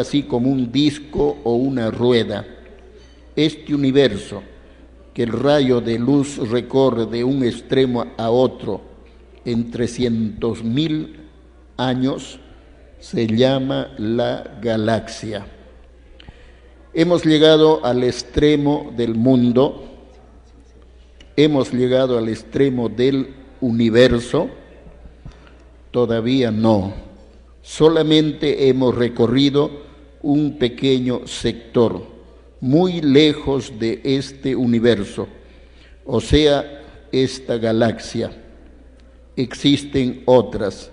así como un disco o una rueda. Este universo, que el rayo de luz recorre de un extremo a otro en 300.000 años, se llama la galaxia. Hemos llegado al extremo del mundo, hemos llegado al extremo del universo, todavía no. Solamente hemos recorrido un pequeño sector, muy lejos de este universo, o sea, esta galaxia. Existen otras.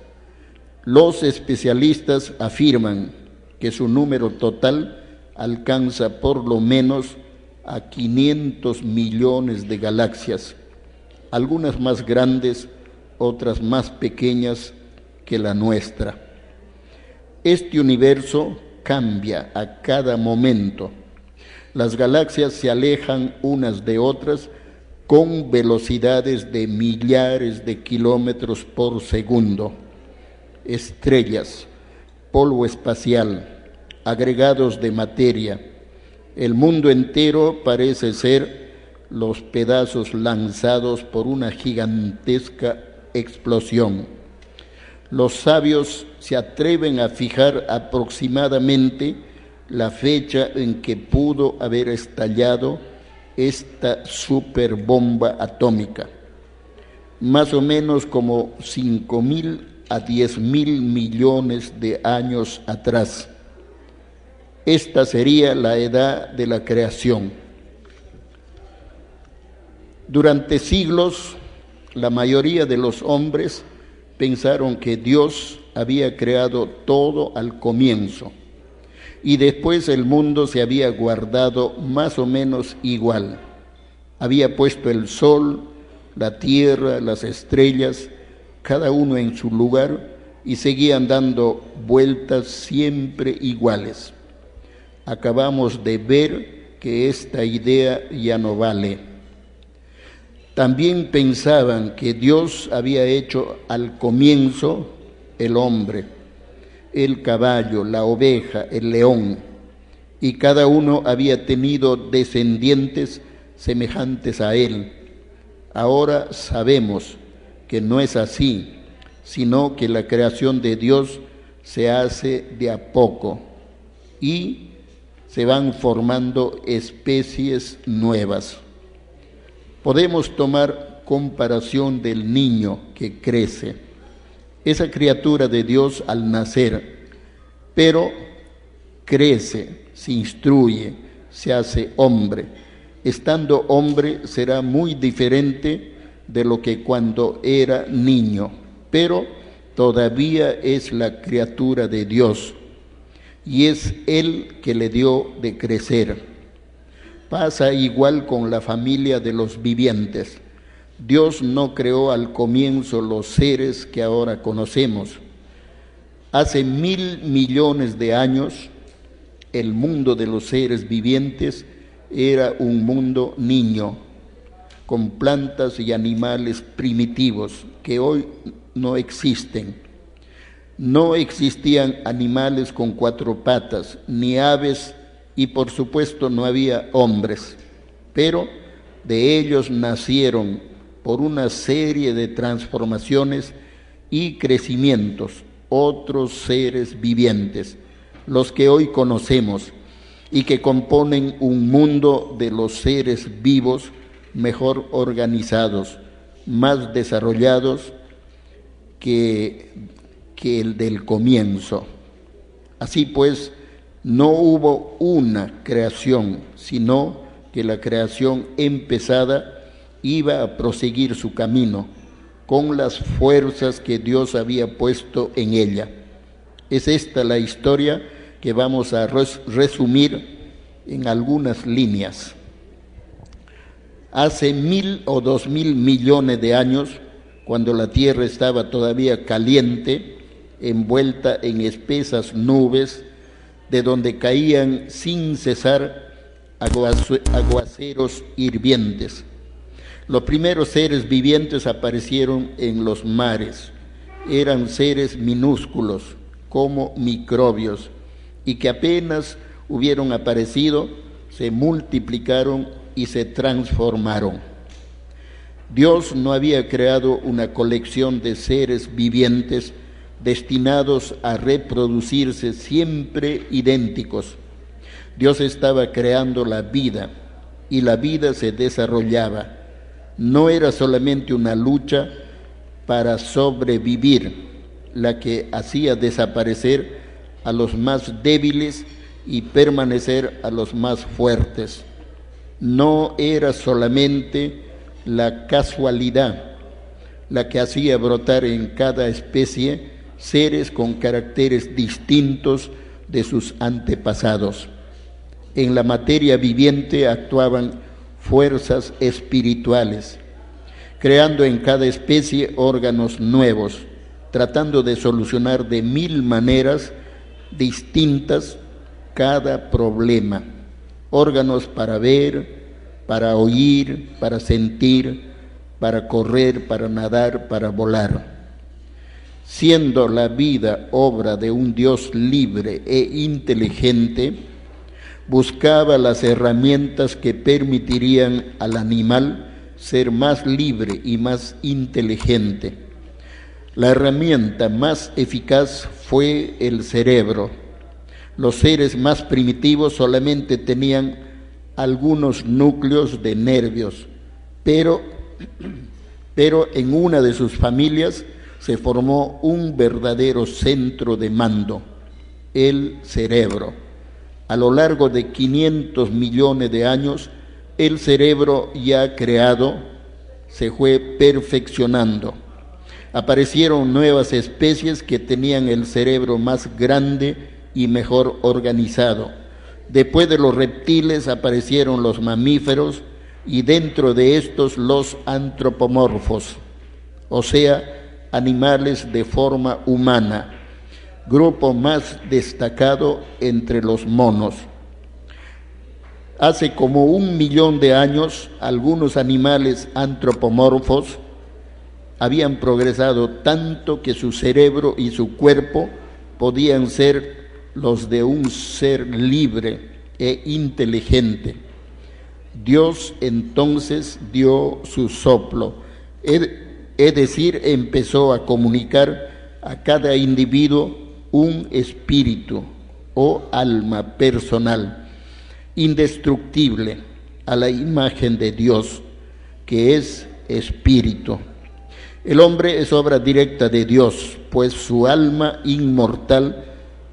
Los especialistas afirman que su número total alcanza por lo menos a 500 millones de galaxias, algunas más grandes, otras más pequeñas que la nuestra. Este universo cambia a cada momento. Las galaxias se alejan unas de otras con velocidades de millares de kilómetros por segundo. Estrellas, polvo espacial, agregados de materia. El mundo entero parece ser los pedazos lanzados por una gigantesca explosión. Los sabios se atreven a fijar aproximadamente la fecha en que pudo haber estallado esta superbomba atómica, más o menos como 5.000 a 10.000 millones de años atrás. Esta sería la edad de la creación. Durante siglos, la mayoría de los hombres pensaron que Dios había creado todo al comienzo y después el mundo se había guardado más o menos igual. Había puesto el sol, la tierra, las estrellas, cada uno en su lugar, y seguían dando vueltas siempre iguales. Acabamos de ver que esta idea ya no vale. También pensaban que Dios había hecho al comienzo el hombre, el caballo, la oveja, el león, y cada uno había tenido descendientes semejantes a él. Ahora sabemos que no es así, sino que la creación de Dios se hace de a poco y se van formando especies nuevas. Podemos tomar comparación del niño que crece, esa criatura de Dios al nacer, pero crece, se instruye, se hace hombre. Estando hombre será muy diferente de lo que cuando era niño, pero todavía es la criatura de Dios y es Él que le dio de crecer. Pasa igual con la familia de los vivientes. Dios no creó al comienzo los seres que ahora conocemos. Hace 1.000 millones de años, el mundo de los seres vivientes era un mundo niño, con plantas y animales primitivos que hoy no existen. No existían animales con 4 patas, ni aves, y por supuesto no había hombres, pero de ellos nacieron por una serie de transformaciones y crecimientos otros seres vivientes, los que hoy conocemos y que componen un mundo de los seres vivos mejor organizados, más desarrollados que el del comienzo. Así pues, no hubo una creación, sino que la creación empezada iba a proseguir su camino con las fuerzas que Dios había puesto en ella. Es esta la historia que vamos a resumir en algunas líneas. Hace 1.000 o 2.000 millones de años, cuando la tierra estaba todavía caliente, envuelta en espesas nubes, de donde caían sin cesar aguaceros hirvientes. Los primeros seres vivientes aparecieron en los mares. Eran seres minúsculos, como microbios, y que apenas hubieron aparecido, se multiplicaron y se transformaron. Dios no había creado una colección de seres vivientes destinados a reproducirse siempre idénticos. Dios estaba creando la vida y la vida se desarrollaba. No era solamente una lucha para sobrevivir la que hacía desaparecer a los más débiles y permanecer a los más fuertes. No era solamente la casualidad la que hacía brotar en cada especie seres con caracteres distintos de sus antepasados. En la materia viviente actuaban fuerzas espirituales, creando en cada especie órganos nuevos, tratando de solucionar de 1000 maneras distintas cada problema. Órganos para ver, para oír, para sentir, para correr, para nadar, para volar. Siendo la vida obra de un Dios libre e inteligente, buscaba las herramientas que permitirían al animal ser más libre y más inteligente. La herramienta más eficaz fue el cerebro. Los seres más primitivos solamente tenían algunos núcleos de nervios, pero en una de sus familias se formó un verdadero centro de mando, el cerebro. A lo largo de 500 millones de años, el cerebro ya creado se fue perfeccionando. Aparecieron nuevas especies que tenían el cerebro más grande y mejor organizado. Después de los reptiles aparecieron los mamíferos y dentro de estos los antropomorfos, o sea, animales de forma humana, grupo más destacado entre los monos. Hace como 1 millón de años, algunos animales antropomorfos habían progresado tanto que su cerebro y su cuerpo podían ser los de un ser libre e inteligente. Dios entonces dio su soplo, es decir, empezó a comunicar a cada individuo un espíritu o alma personal, indestructible, a la imagen de Dios, que es espíritu. El hombre es obra directa de Dios, pues su alma inmortal,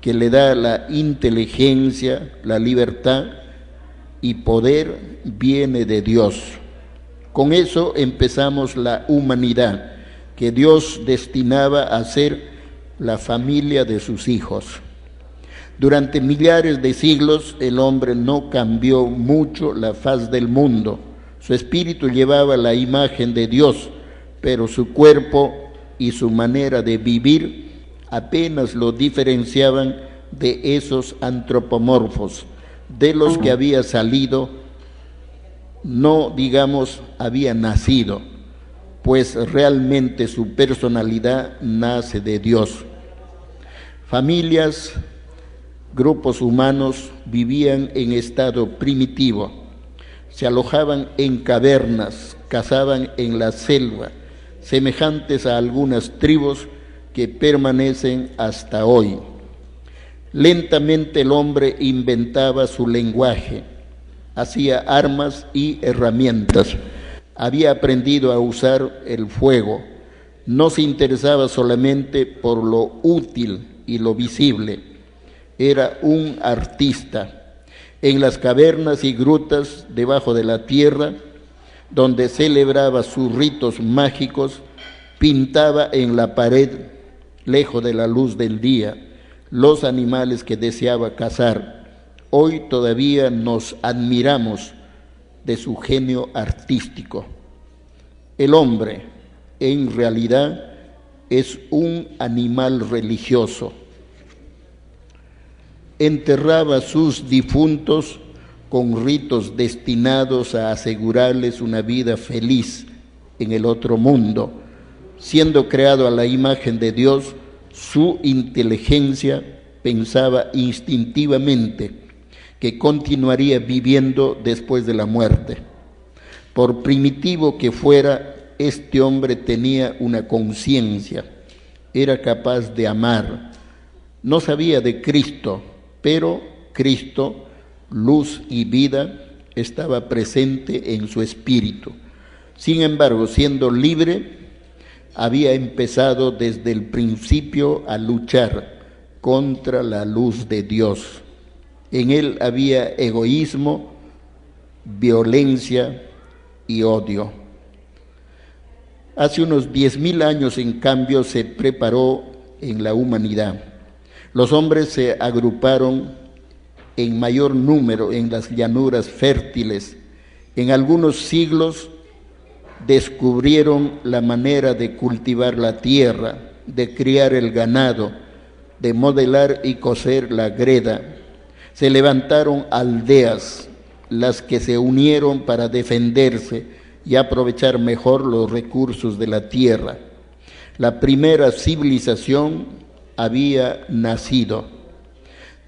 que le da la inteligencia, la libertad y poder, viene de Dios. Con eso empezamos la humanidad, que Dios destinaba a ser la familia de sus hijos. Durante millares de siglos el hombre no cambió mucho la faz del mundo. Su espíritu llevaba la imagen de Dios, pero su cuerpo y su manera de vivir apenas lo diferenciaban de esos antropomorfos, de los que había salido, no digamos había nacido, pues realmente su personalidad nace de Dios. Familias, grupos humanos vivían en estado primitivo, se alojaban en cavernas, cazaban en la selva, semejantes a algunas tribus que permanecen hasta hoy. Lentamente el hombre inventaba su lenguaje, hacía armas y herramientas, había aprendido a usar el fuego, no se interesaba solamente por lo útil y lo visible, era un artista. En las cavernas y grutas debajo de la tierra, donde celebraba sus ritos mágicos, pintaba en la pared, lejos de la luz del día, los animales que deseaba cazar. Hoy todavía nos admiramos de su genio artístico. El hombre, en realidad, es un animal religioso. Enterraba a sus difuntos con ritos destinados a asegurarles una vida feliz en el otro mundo. Siendo creado a la imagen de Dios, su inteligencia pensaba instintivamente que continuaría viviendo después de la muerte. Por primitivo que fuera, este hombre tenía una conciencia, era capaz de amar. No sabía de Cristo, pero Cristo, luz y vida, estaba presente en su espíritu. Sin embargo, siendo libre, había empezado desde el principio a luchar contra la luz de Dios. En él había egoísmo, violencia y odio. Hace unos 10,000 años, en cambio, se preparó en la humanidad. Los hombres se agruparon en mayor número en las llanuras fértiles. En algunos siglos descubrieron la manera de cultivar la tierra, de criar el ganado, de modelar y coser la greda. Se levantaron aldeas, las que se unieron para defenderse y aprovechar mejor los recursos de la tierra. La primera civilización había nacido.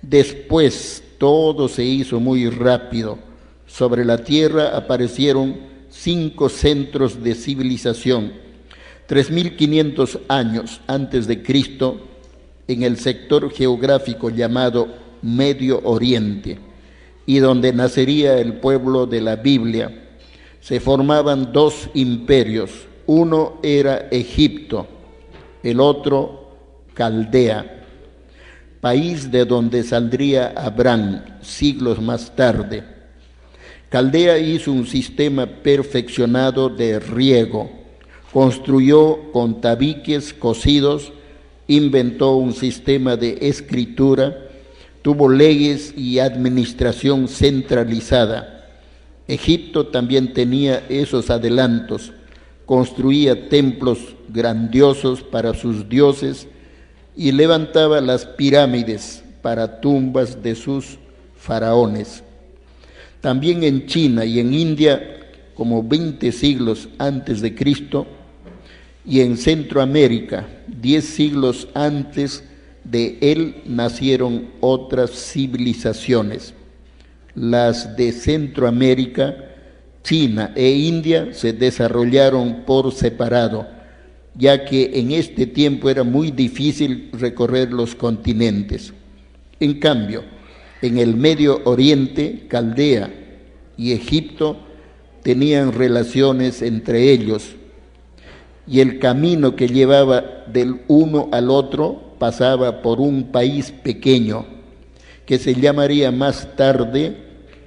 Después todo se hizo muy rápido. Sobre la tierra aparecieron 5 centros de civilización. 3.500 años antes de Cristo, en el sector geográfico llamado Medio Oriente, y donde nacería el pueblo de la Biblia, se formaban 2 imperios. Uno era Egipto, el otro Caldea, país de donde saldría Abraham siglos más tarde. Caldea hizo un sistema perfeccionado de riego, construyó con tabiques cosidos, inventó un sistema de escritura, tuvo leyes y administración centralizada. Egipto también tenía esos adelantos, construía templos grandiosos para sus dioses y levantaba las pirámides para tumbas de sus faraones. También en China y en India, como 20 siglos antes de Cristo, y en Centroamérica, 10 siglos antes de él, nacieron otras civilizaciones. Las de Centroamérica, China e India se desarrollaron por separado, ya que en este tiempo era muy difícil recorrer los continentes. En cambio, en el Medio Oriente, Caldea y Egipto tenían relaciones entre ellos, y el camino que llevaba del uno al otro pasaba por un país pequeño, que se llamaría más tarde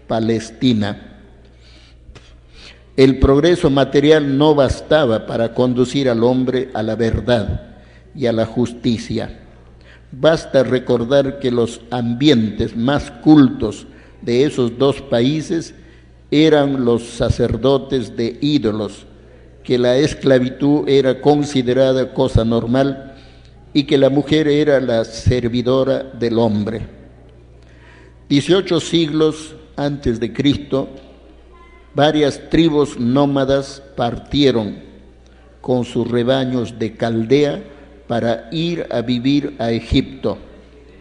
Palestina. El progreso material no bastaba para conducir al hombre a la verdad y a la justicia. Basta recordar que los ambientes más cultos de esos 2 países eran los sacerdotes de ídolos, que la esclavitud era considerada cosa normal y que la mujer era la servidora del hombre. 18 siglos antes de Cristo, varias tribus nómadas partieron con sus rebaños de Caldea para ir a vivir a Egipto.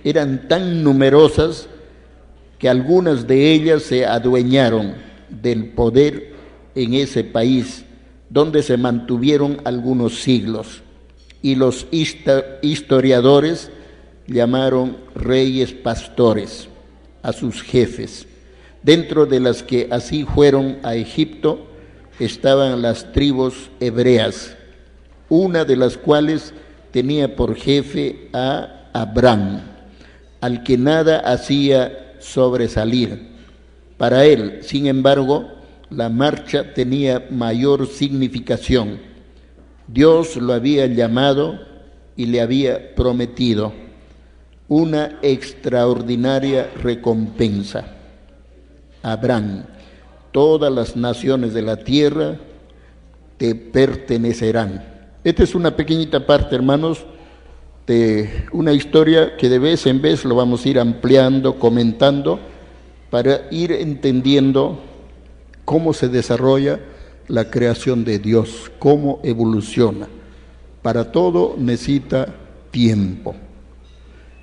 Eran tan numerosas que algunas de ellas se adueñaron del poder en ese país, donde se mantuvieron algunos siglos, y los historiadores llamaron reyes pastores a sus jefes. Dentro de las que así fueron a Egipto estaban las tribus hebreas, una de las cuales tenía por jefe a Abraham, al que nada hacía sobresalir. Para él, sin embargo, la marcha tenía mayor significación. Dios lo había llamado y le había prometido una extraordinaria recompensa. Abraham, todas las naciones de la tierra te pertenecerán. Esta es una pequeñita parte, hermanos, de una historia que de vez en vez lo vamos a ir ampliando, comentando, para ir entendiendo cómo se desarrolla la creación de Dios, cómo evoluciona. Para todo necesita tiempo.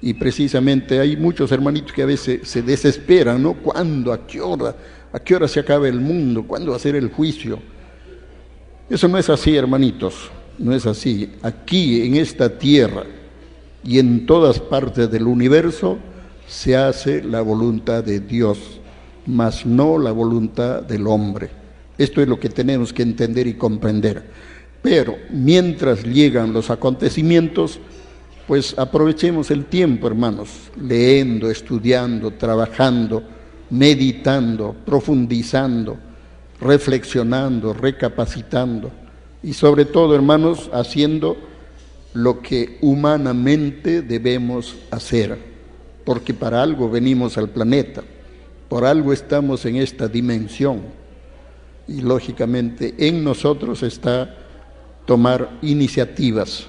Y precisamente hay muchos hermanitos que a veces se desesperan, ¿no? ¿Cuándo? ¿A qué hora? ¿A qué hora se acaba el mundo? ¿Cuándo va a ser el juicio? Eso no es así, hermanitos, no es así. Aquí, en esta tierra y en todas partes del universo, se hace la voluntad de Dios, mas no la voluntad del hombre. Esto es lo que tenemos que entender y comprender. Pero mientras llegan los acontecimientos, pues aprovechemos el tiempo, hermanos, leyendo, estudiando, trabajando, meditando, profundizando, reflexionando, recapacitando y sobre todo, hermanos, haciendo lo que humanamente debemos hacer, porque para algo venimos al planeta, por algo estamos en esta dimensión y lógicamente en nosotros está tomar iniciativas,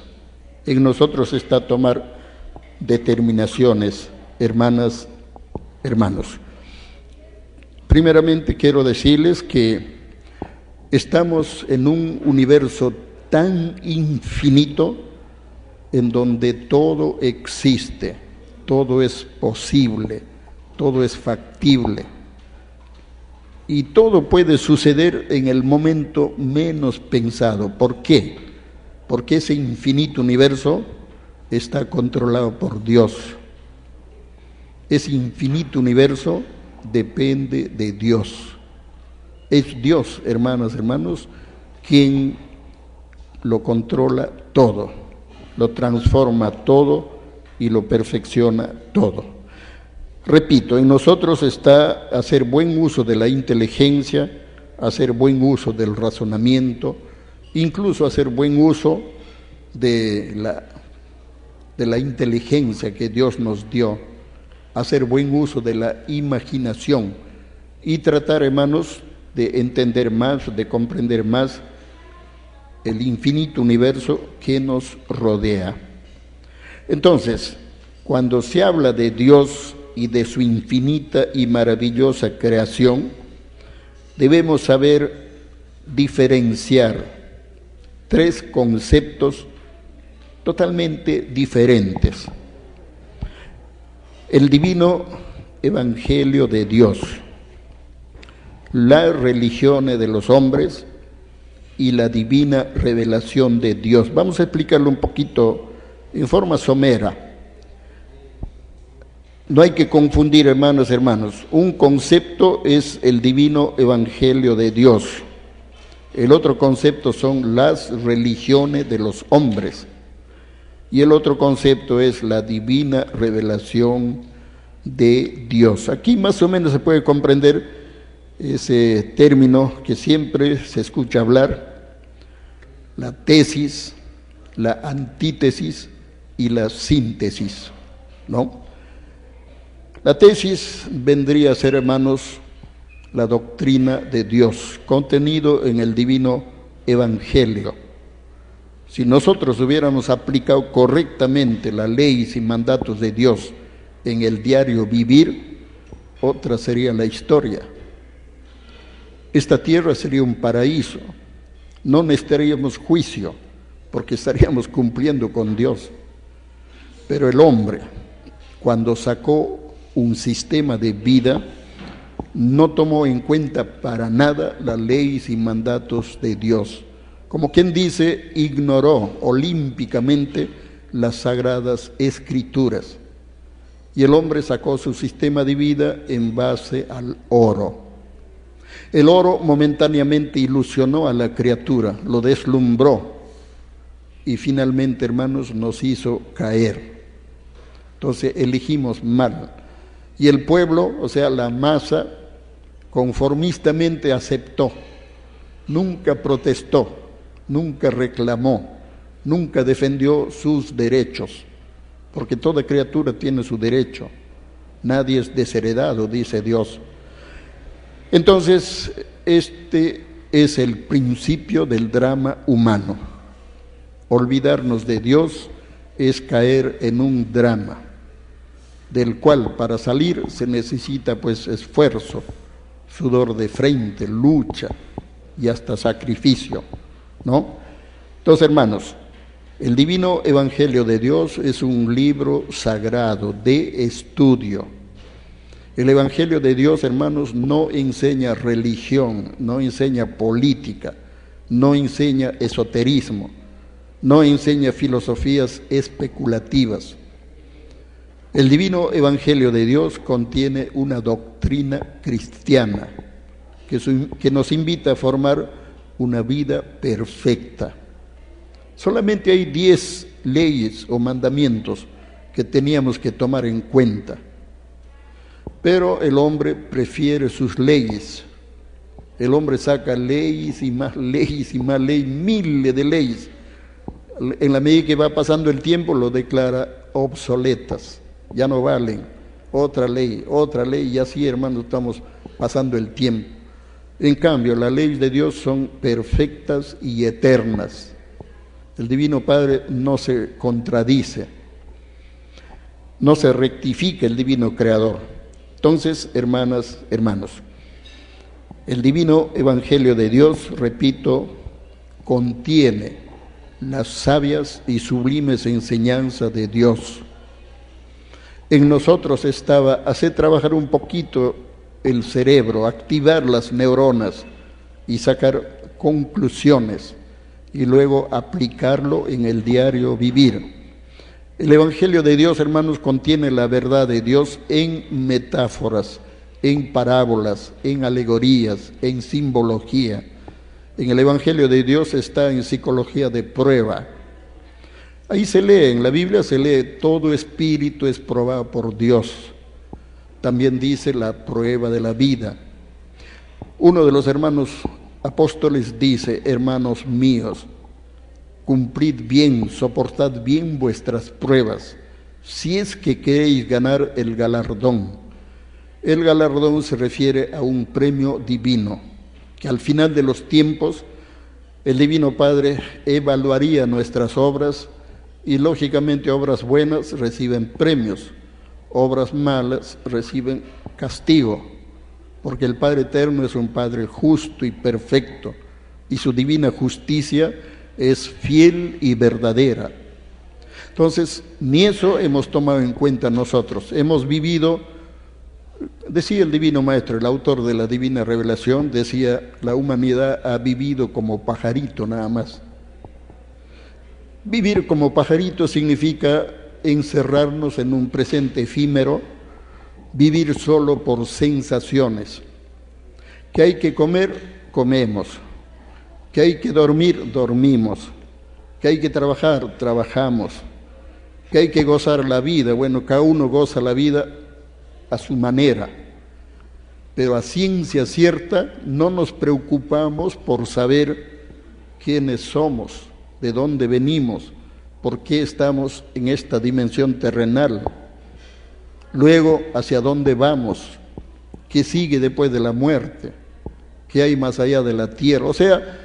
en nosotros está tomar determinaciones, hermanas, hermanos. Primeramente quiero decirles que estamos en un universo tan infinito en donde todo existe, todo es posible, todo es factible y todo puede suceder en el momento menos pensado. ¿Por qué? Porque ese infinito universo está controlado por Dios. Ese infinito universo depende de Dios. Es Dios, hermanas, hermanos, quien lo controla todo, lo transforma todo y lo perfecciona todo. Repito, en nosotros está hacer buen uso de la inteligencia, hacer buen uso del razonamiento, incluso hacer buen uso de la inteligencia que Dios nos dio, hacer buen uso de la imaginación y tratar, hermanos, de entender más, de comprender más el infinito universo que nos rodea. Entonces, cuando se habla de Dios y de su infinita y maravillosa creación, debemos saber diferenciar tres conceptos totalmente diferentes. El divino evangelio de Dios, las religiones de los hombres y la divina revelación de Dios. Vamos a explicarlo un poquito en forma somera. No hay que confundir, hermanos, hermanos. Un concepto es el divino evangelio de Dios. El otro concepto son las religiones de los hombres. Y el otro concepto es la divina revelación de Dios. Aquí más o menos se puede comprender ese término que siempre se escucha hablar, la tesis, la antítesis y la síntesis, ¿no? La tesis vendría a ser, hermanos, la doctrina de Dios, contenido en el divino evangelio. Si nosotros hubiéramos aplicado correctamente las leyes y mandatos de Dios en el diario vivir, otra sería la historia. Esta tierra sería un paraíso, no necesitaríamos juicio, porque estaríamos cumpliendo con Dios. Pero el hombre, cuando sacó un sistema de vida, no tomó en cuenta para nada las leyes y mandatos de Dios. Como quien dice, ignoró olímpicamente las sagradas escrituras. Y el hombre sacó su sistema de vida en base al oro. El oro momentáneamente ilusionó a la criatura, lo deslumbró y finalmente, hermanos, nos hizo caer. Entonces elegimos mal. Y el pueblo, o sea, la masa, conformistamente aceptó, nunca protestó, nunca reclamó, nunca defendió sus derechos, porque toda criatura tiene su derecho, nadie es desheredado, dice Dios. Entonces, este es el principio del drama humano. Olvidarnos de Dios es caer en un drama, del cual para salir se necesita pues esfuerzo, sudor de frente, lucha y hasta sacrificio, ¿no? Entonces, hermanos, El Divino Evangelio de Dios es un libro sagrado de estudio. El Evangelio de Dios, hermanos, no enseña religión, no enseña política, no enseña esoterismo, no enseña filosofías especulativas. El Divino Evangelio de Dios contiene una doctrina cristiana que nos invita a formar una vida perfecta. Solamente hay 10 leyes o mandamientos que teníamos que tomar en cuenta, pero el hombre prefiere sus leyes. El hombre saca leyes y más leyes y más leyes, miles de leyes. En la medida que va pasando el tiempo, lo declara obsoletas, ya no valen. Otra ley, y así, hermanos, estamos pasando el tiempo. En cambio, las leyes de Dios son perfectas y eternas. El Divino Padre no se contradice, no se rectifica el Divino Creador. Entonces, hermanas, hermanos, el Divino Evangelio de Dios, repito, contiene las sabias y sublimes enseñanzas de Dios. En nosotros estaba hacer trabajar un poquito el cerebro, activar las neuronas y sacar conclusiones y luego aplicarlo en el diario vivir. El Evangelio de Dios, hermanos, contiene la verdad de Dios en metáforas, en parábolas, en alegorías, en simbología. En el Evangelio de Dios está en psicología de prueba. Ahí se lee, en la Biblia se lee, todo espíritu es probado por Dios. También dice la prueba de la vida. Uno de los hermanos apóstoles dice: hermanos míos, cumplid bien, soportad bien vuestras pruebas, si es que queréis ganar el galardón. El galardón se refiere a un premio divino, que al final de los tiempos el Divino Padre evaluaría nuestras obras y lógicamente obras buenas reciben premios, obras malas reciben castigo, porque el Padre Eterno es un Padre justo y perfecto y su divina justicia es fiel y verdadera. Entonces, ni eso hemos tomado en cuenta nosotros. Hemos vivido, decía el Divino Maestro, el autor de la Divina Revelación, decía: la humanidad ha vivido como pajarito nada más. Vivir como pajarito significa encerrarnos en un presente efímero, vivir solo por sensaciones. Que hay que comer, comemos. Que hay que dormir, dormimos. Que hay que trabajar, trabajamos. Que hay que gozar la vida. Bueno, cada uno goza la vida a su manera. Pero a ciencia cierta no nos preocupamos por saber quiénes somos, de dónde venimos, por qué estamos en esta dimensión terrenal. Luego, ¿hacia dónde vamos? ¿Qué sigue después de la muerte? ¿Qué hay más allá de la tierra? O sea,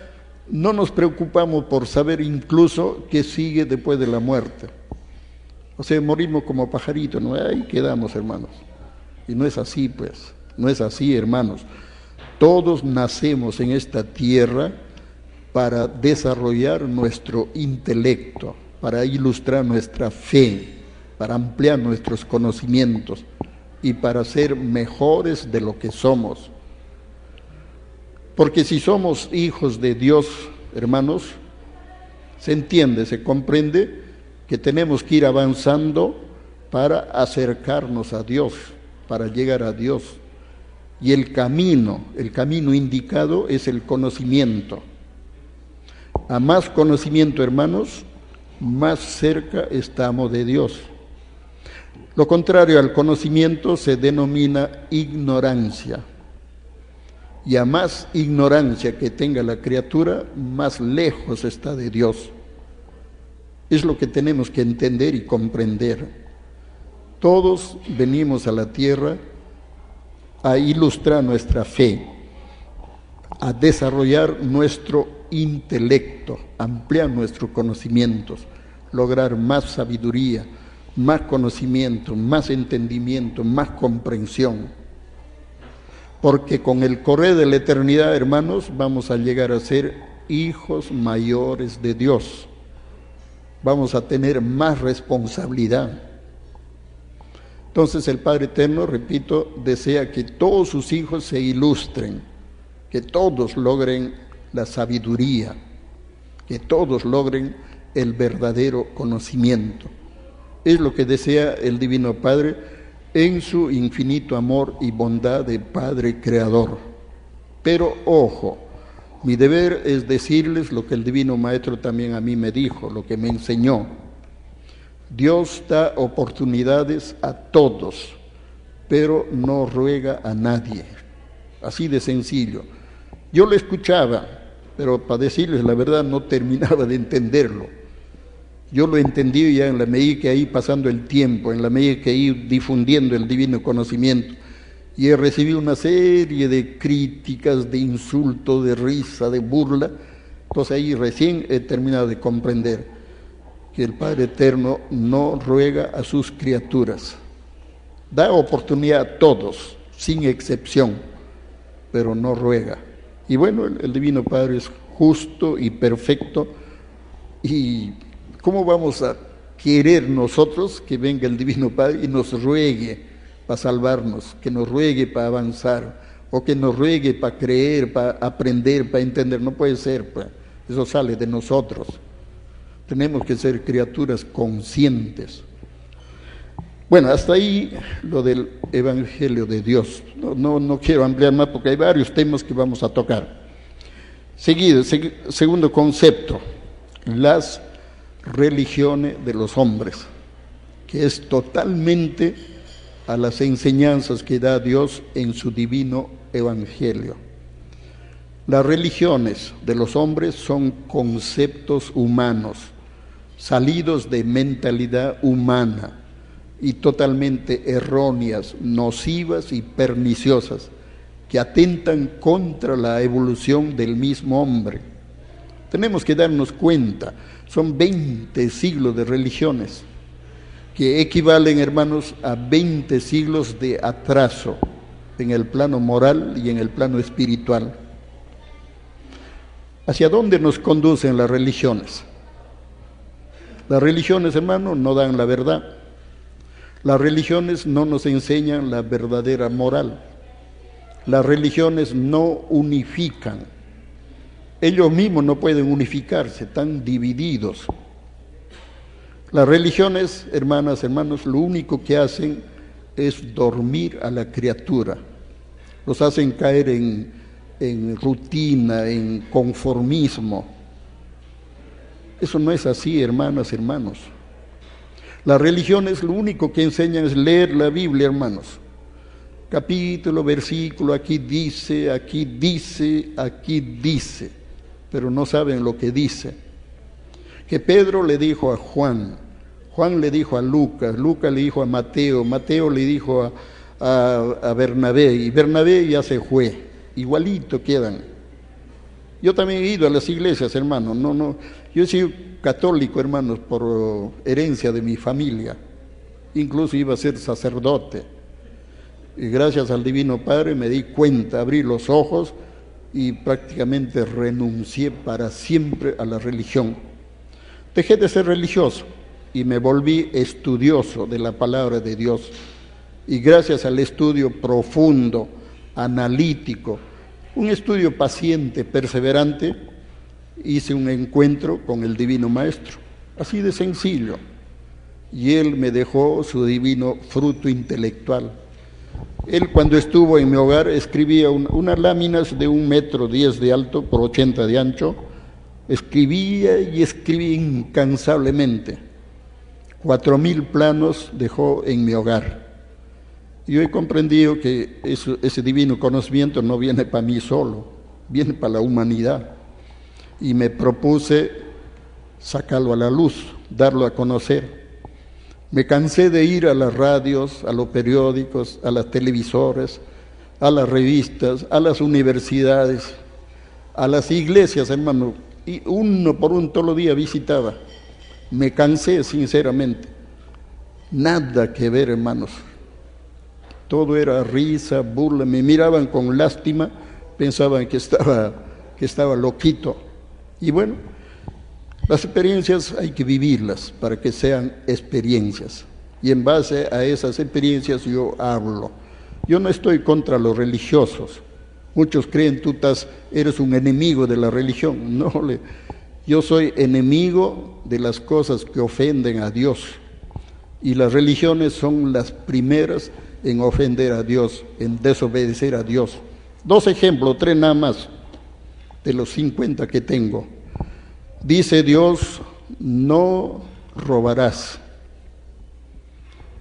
no nos preocupamos por saber incluso qué sigue después de la muerte. O sea, morimos como pajaritos, ¿no? Ahí quedamos, hermanos. Y no es así, pues. No es así, hermanos. Todos nacemos en esta tierra para desarrollar nuestro intelecto, para ilustrar nuestra fe, para ampliar nuestros conocimientos y para ser mejores de lo que somos. Porque si somos hijos de Dios, hermanos, se entiende, se comprende que tenemos que ir avanzando para acercarnos a Dios, para llegar a Dios. Y el camino indicado es el conocimiento. A más conocimiento, hermanos, más cerca estamos de Dios. Lo contrario al conocimiento se denomina ignorancia. Y a más ignorancia que tenga la criatura, más lejos está de Dios. Es lo que tenemos que entender y comprender. Todos venimos a la tierra a ilustrar nuestra fe, a desarrollar nuestro intelecto, ampliar nuestros conocimientos, lograr más sabiduría, más conocimiento, más entendimiento, más comprensión. Porque con el correr de la eternidad, hermanos, vamos a llegar a ser hijos mayores de Dios. vamos a tener más responsabilidad. Entonces el Padre Eterno, repito, desea que todos sus hijos se ilustren, que todos logren la sabiduría, que todos logren el verdadero conocimiento. Es lo que desea el Divino Padre en su infinito amor y bondad de Padre Creador. Pero ojo, mi deber es decirles lo que el Divino Maestro también a mí me dijo, lo que me enseñó. Dios da oportunidades a todos, pero no ruega a nadie. Así de sencillo. Yo lo escuchaba, pero para decirles la verdad no terminaba de entenderlo. Yo lo entendí ya en la medida que iba pasando el tiempo, en la medida que iba difundiendo el divino conocimiento. Y he recibido una serie de críticas, de insultos, de risa, de burla. Entonces ahí recién he terminado de comprender que el Padre Eterno no ruega a sus criaturas. Da oportunidad a todos, sin excepción, pero no ruega. Y bueno, el Divino Padre es justo y perfecto. ¿Y cómo vamos a querer nosotros que venga el Divino Padre y nos ruegue para salvarnos, que nos ruegue para avanzar, o que nos ruegue para creer, para aprender, para entender? No puede ser, eso sale de nosotros. Tenemos que ser criaturas conscientes. Bueno, hasta ahí lo del Evangelio de Dios. No quiero ampliar más porque hay varios temas que vamos a tocar. Segundo concepto, las religiones de los hombres, que es totalmente a las enseñanzas que da Dios en su divino Evangelio. Las religiones de los hombres son conceptos humanos, salidos de mentalidad humana y totalmente erróneas, nocivas y perniciosas, que atentan contra la evolución del mismo hombre. Tenemos que darnos cuenta, son 20 siglos de religiones, que equivalen, hermanos, a 20 siglos de atraso en el plano moral y en el plano espiritual. ¿Hacia dónde nos conducen las religiones? Las religiones, hermanos, no dan la verdad. Las religiones no nos enseñan la verdadera moral. Las religiones no unifican. Ellos mismos no pueden unificarse, están divididos. Las religiones, hermanas, hermanos, lo único que hacen es dormir a la criatura. Los hacen caer en rutina, en conformismo. Eso no es así, hermanas, hermanos. Las religiones lo único que enseñan es leer la Biblia, hermanos. Capítulo, versículo, aquí dice, aquí dice, aquí dice, pero no saben lo que dice. Que Pedro le dijo a Juan, Juan le dijo a Lucas, Lucas le dijo a Mateo, Mateo le dijo a Bernabé, y Bernabé ya se fue, igualito quedan. Yo también he ido a las iglesias, hermanos, yo he sido católico, hermanos, por herencia de mi familia, incluso iba a ser sacerdote, y gracias al Divino Padre me di cuenta, abrí los ojos y prácticamente renuncié para siempre a la religión. Dejé de ser religioso y me volví estudioso de la palabra de Dios, y gracias al estudio profundo, analítico, un estudio paciente, perseverante, hice un encuentro con el Divino Maestro, así de sencillo, y Él me dejó su divino fruto intelectual. Él, cuando estuvo en mi hogar, escribía unas láminas de 1,10 metros de alto por 80 de ancho, escribía y escribía incansablemente. 4,000 planos dejó en mi hogar. Yo he comprendido que ese divino conocimiento no viene para mí solo, viene para la humanidad. Y me propuse sacarlo a la luz, darlo a conocer. Me cansé de ir a las radios, a los periódicos, a las televisoras, a las revistas, a las universidades, a las iglesias, hermano, y uno por uno todos los días visitaba. Me cansé, sinceramente. Nada que ver, hermanos. Todo era risa, burla, me miraban con lástima, pensaban que estaba loquito. Y bueno, Las experiencias hay que vivirlas para que sean experiencias. Y en base a esas experiencias yo hablo. Yo no estoy contra los religiosos. Muchos creen tú eres un enemigo de la religión. No, yo soy enemigo de las cosas que ofenden a Dios. Y las religiones son las primeras en ofender a Dios, en desobedecer a Dios. 2 ejemplos, 3 nada más, de los 50 que tengo. Dice Dios, no robarás.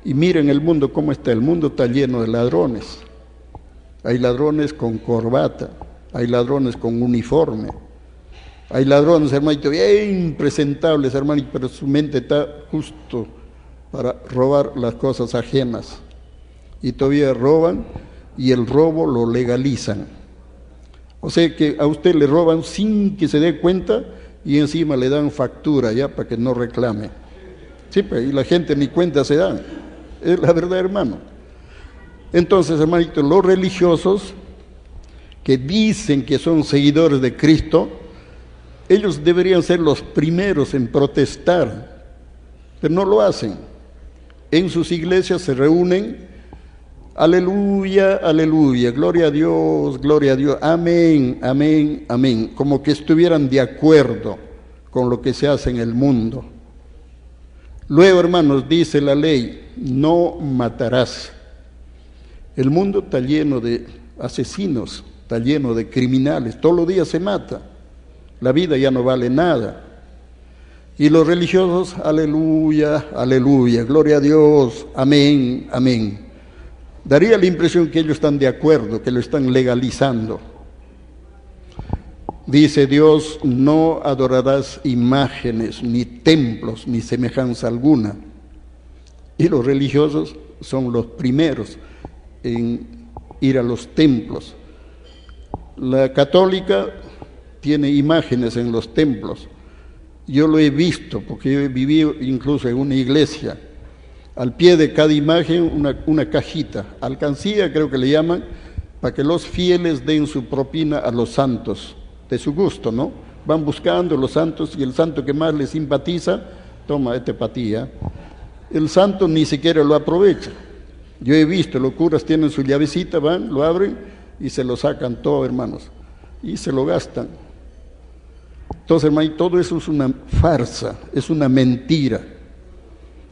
Y miren el mundo cómo está. El mundo está lleno de ladrones. Hay ladrones con corbata, hay ladrones con uniforme, hay ladrones, hermanito, bien presentables, hermanito, pero su mente está justo para robar las cosas ajenas. Y todavía roban y el robo lo legalizan. O sea que a usted le roban sin que se dé cuenta y encima le dan factura ya para que no reclame. Sí, pues, y la gente ni cuenta se da. Es la verdad, hermano. Entonces, hermanito, los religiosos que dicen que son seguidores de Cristo, ellos deberían ser los primeros en protestar, pero no lo hacen. En sus iglesias se reúnen, aleluya, aleluya, gloria a Dios, amén, amén, amén, como que estuvieran de acuerdo con lo que se hace en el mundo. Luego, hermanos, dice la ley, no matarás. El mundo está lleno de asesinos, está lleno de criminales, todos los días se mata, la vida ya no vale nada. Y los religiosos, aleluya, aleluya, gloria a Dios, amén, amén. Daría la impresión que ellos están de acuerdo, que lo están legalizando. Dice Dios, no adorarás imágenes, ni templos, ni semejanza alguna. Y los religiosos son los primeros en ir a los templos. La católica tiene imágenes en los templos. Yo lo he visto, porque yo he vivido incluso en una iglesia. Al pie de cada imagen una cajita, alcancía creo que le llaman, para que los fieles den su propina a los santos, de su gusto, ¿no? Van buscando los santos y el santo que más les simpatiza, toma, patía. El santo ni siquiera lo aprovecha. Yo he visto, los curas tienen su llavecita, van, lo abren y se lo sacan todo, hermanos, y se lo gastan. Entonces, hermano, todo eso es una farsa, es una mentira.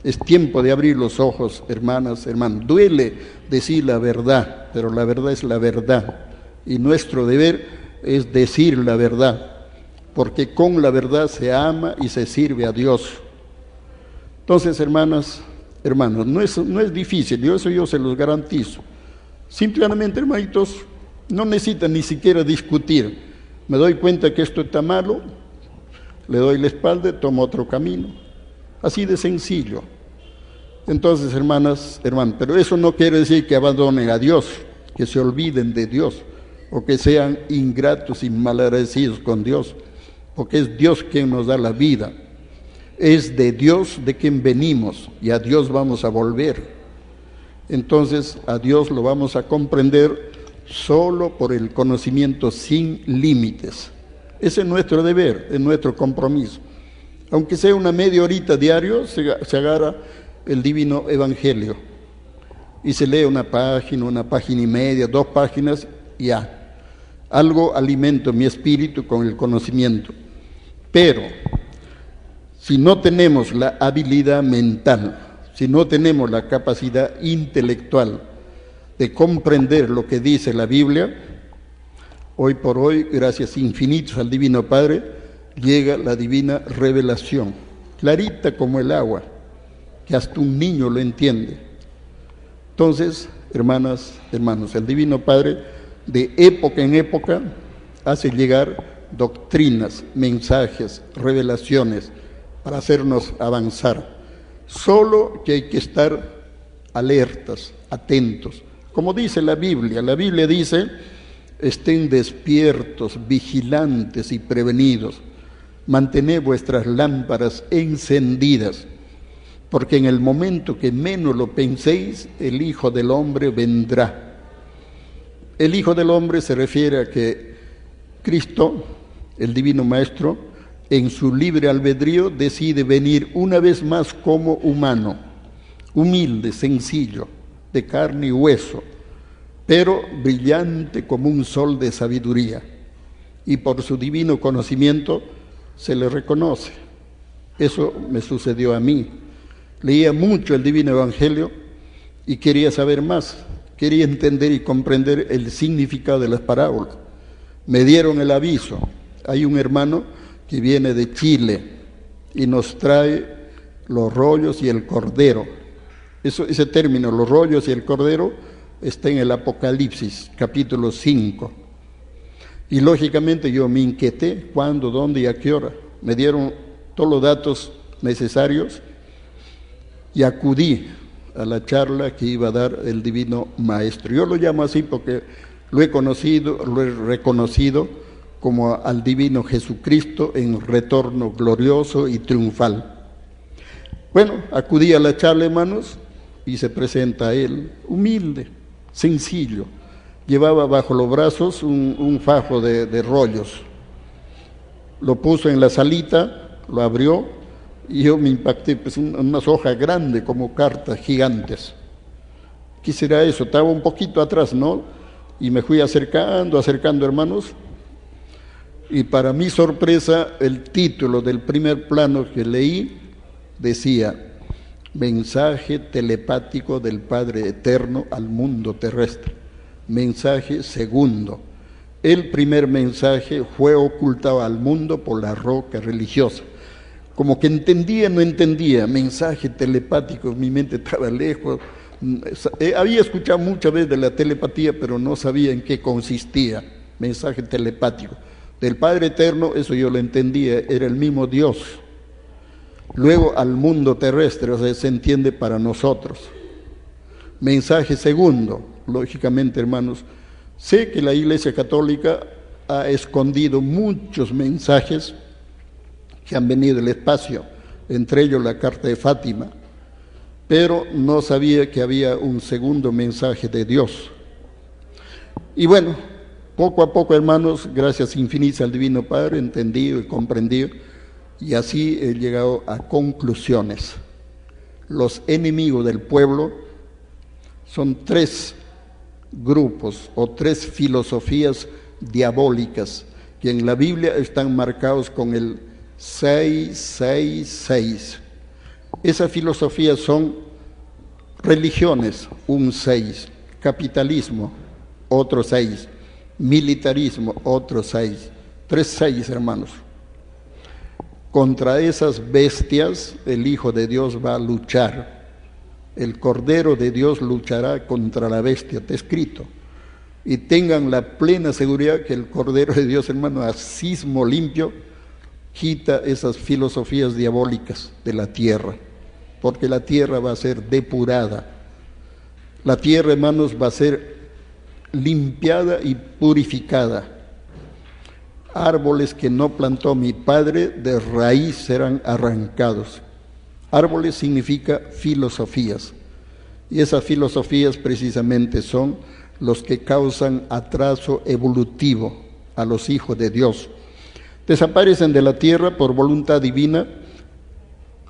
Es tiempo de abrir los ojos, hermanas, hermanos. Duele decir la verdad, pero la verdad es la verdad. Y nuestro deber es decir la verdad, porque con la verdad se ama y se sirve a Dios. Entonces, hermanas, hermanos, no es difícil, eso yo se los garantizo. Simplemente, hermanitos, no necesitan ni siquiera discutir. Me doy cuenta que esto está malo, le doy la espalda, tomo otro camino. Así de sencillo. Entonces, hermanas, hermanos, pero eso no quiere decir que abandonen a Dios, que se olviden de Dios, o que sean ingratos y malagradecidos con Dios, porque es Dios quien nos da la vida. Es de Dios de quien venimos y a Dios vamos a volver. Entonces, a Dios lo vamos a comprender solo por el conocimiento sin límites. Ese es nuestro deber, es nuestro compromiso. Aunque sea una media horita diario, se agarra el divino evangelio y se lee una página y media, 2 páginas, ya. Algo alimento mi espíritu con el conocimiento. Pero si no tenemos la habilidad mental, si no tenemos la capacidad intelectual de comprender lo que dice la Biblia, hoy por hoy, gracias infinitas al Divino Padre, llega la divina revelación, clarita como el agua, que hasta un niño lo entiende. Entonces, hermanas, hermanos, el Divino Padre de época en época hace llegar doctrinas, mensajes, revelaciones para hacernos avanzar. Solo que hay que estar alertas, atentos. Como dice la Biblia dice, estén despiertos, vigilantes y prevenidos. Mantened vuestras lámparas encendidas, porque en el momento que menos lo penséis, el Hijo del Hombre vendrá. El Hijo del Hombre se refiere a que Cristo, el Divino Maestro, en su libre albedrío decide venir una vez más como humano, humilde, sencillo, de carne y hueso, pero brillante como un sol de sabiduría, y por su divino conocimiento se le reconoce. Eso me sucedió a mí. Leía mucho el Divino Evangelio y quería saber más, quería entender y comprender el significado de las parábolas. Me dieron el aviso. Hay un hermano que viene de Chile y nos trae los rollos y el cordero. Ese término, los rollos y el cordero, está en el Apocalipsis, capítulo 5. Y lógicamente yo me inquieté, cuándo, dónde y a qué hora. Me dieron todos los datos necesarios y acudí a la charla que iba a dar el Divino Maestro. Yo lo llamo así porque lo he conocido, lo he reconocido como al Divino Jesucristo en retorno glorioso y triunfal. Bueno, acudí a la charla, hermanos, y se presenta a él, humilde, sencillo. Llevaba bajo los brazos un fajo de rollos. Lo puso en la salita, lo abrió, y yo me impacté, pues unas hojas grandes como cartas gigantes. ¿Qué será eso? Estaba un poquito atrás, ¿no? Y me fui acercando, hermanos, y para mi sorpresa, el título del primer plano que leí decía: Mensaje telepático del Padre Eterno al mundo terrestre. Mensaje segundo. El primer mensaje fue ocultado al mundo por la roca religiosa. Como que entendía, no entendía. Mensaje telepático, mi mente estaba lejos. Había escuchado muchas veces de la telepatía, pero no sabía en qué consistía. Mensaje telepático. Del Padre Eterno, eso yo lo entendía, era el mismo Dios. Luego al mundo terrestre, o sea, se entiende para nosotros. Mensaje segundo, lógicamente, hermanos, sé que la Iglesia Católica ha escondido muchos mensajes que han venido del espacio, entre ellos la Carta de Fátima, pero no sabía que había un segundo mensaje de Dios. Y bueno, poco a poco, hermanos, gracias infinitas al Divino Padre, entendido y comprendido, y así he llegado a conclusiones. Los enemigos del pueblo son tres grupos o tres filosofías diabólicas que en la Biblia están marcados con el 666. Esas filosofías son religiones, un 6, capitalismo, otro 6, militarismo, otro 6, 3 6, hermanos. Contra esas bestias el Hijo de Dios va a luchar. El Cordero de Dios luchará contra la bestia, está escrito. Y tengan la plena seguridad que el Cordero de Dios, hermano, a sismo limpio, quita esas filosofías diabólicas de la tierra, porque la tierra va a ser depurada. La tierra, hermanos, va a ser limpiada y purificada. Árboles que no plantó mi Padre, de raíz serán arrancados. Árboles significa filosofías, y esas filosofías precisamente son los que causan atraso evolutivo a los hijos de Dios. Desaparecen de la tierra por voluntad divina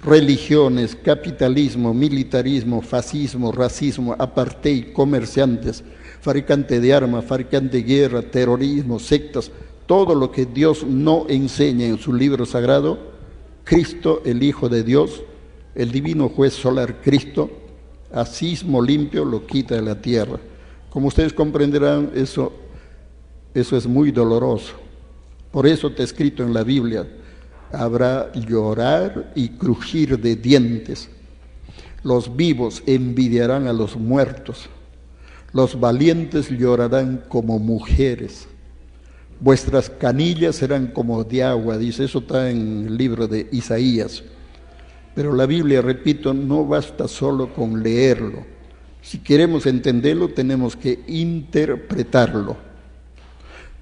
religiones, capitalismo, militarismo, fascismo, racismo, apartheid, comerciantes, fabricantes de armas, fabricantes de guerra, terrorismo, sectas, todo lo que Dios no enseña en su libro sagrado. Cristo, el Hijo de Dios, el divino juez solar Cristo, a sismo limpio lo quita de la tierra. Como ustedes comprenderán, eso es muy doloroso. Por eso está escrito en la Biblia: habrá llorar y crujir de dientes. Los vivos envidiarán a los muertos. Los valientes llorarán como mujeres. Vuestras canillas serán como de agua, dice, eso está en el libro de Isaías. Pero la Biblia, repito, no basta solo con leerlo. Si queremos entenderlo, tenemos que interpretarlo.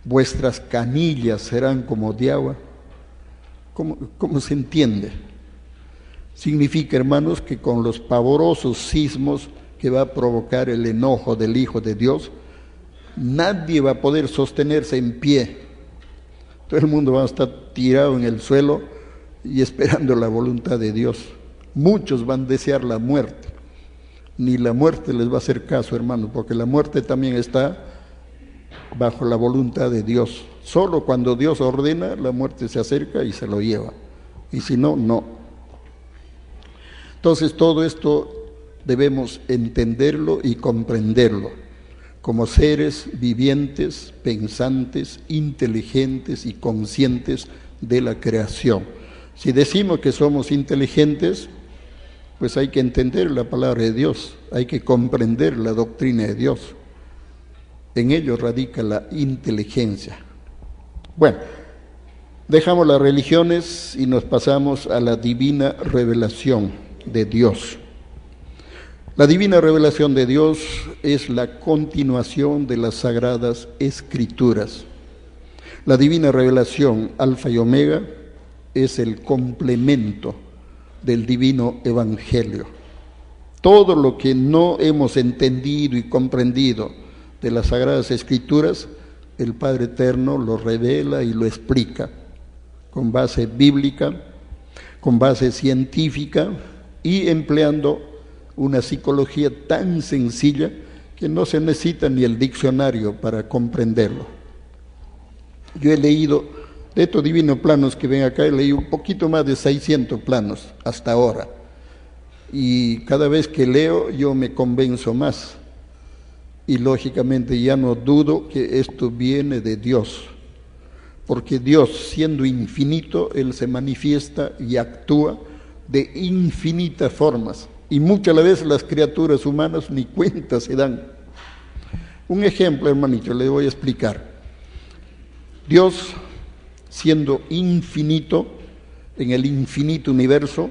Vuestras canillas serán como de agua. ¿Cómo se entiende? Significa, hermanos, que con los pavorosos sismos que va a provocar el enojo del Hijo de Dios, nadie va a poder sostenerse en pie. Todo el mundo va a estar tirado en el suelo y esperando la voluntad de Dios. Muchos van a desear la muerte. Ni la muerte les va a hacer caso, hermano, porque la muerte también está bajo la voluntad de Dios. Solo cuando Dios ordena, la muerte se acerca y se lo lleva. Y si no, no. Entonces todo esto debemos entenderlo y comprenderlo como seres vivientes, pensantes, inteligentes y conscientes de la creación. Si decimos que somos inteligentes, pues hay que entender la palabra de Dios, hay que comprender la doctrina de Dios. En ello radica la inteligencia. Bueno, dejamos las religiones y nos pasamos a la divina revelación de Dios. La divina revelación de Dios es la continuación de las sagradas escrituras. La divina revelación, alfa y omega, es el complemento del divino evangelio. Todo lo que no hemos entendido y comprendido de las sagradas escrituras, el Padre Eterno lo revela y lo explica con base bíblica, con base científica y empleando una psicología tan sencilla que no se necesita ni el diccionario para comprenderlo. Yo he leído, de estos divinos planos que ven acá, he leído un poquito más de 600 planos hasta ahora. Y cada vez que leo yo me convenzo más. Y lógicamente ya no dudo que esto viene de Dios. Porque Dios, siendo infinito, Él se manifiesta y actúa de infinitas formas. Y muchas veces las criaturas humanas ni cuenta se dan. Un ejemplo, hermanito, le voy a explicar. Dios, siendo infinito, en el infinito universo,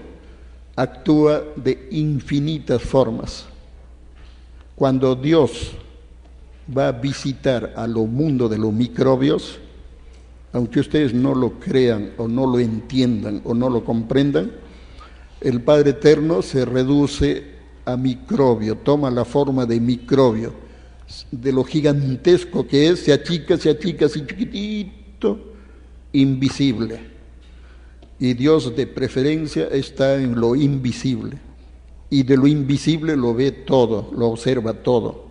actúa de infinitas formas. Cuando Dios va a visitar a lo mundo de los microbios, aunque ustedes no lo crean o no lo entiendan o no lo comprendan, el Padre Eterno se reduce a microbio, toma la forma de microbio, de lo gigantesco que es, se achica, así chiquitito, invisible. Y Dios de preferencia está en lo invisible, y de lo invisible lo ve todo, lo observa todo.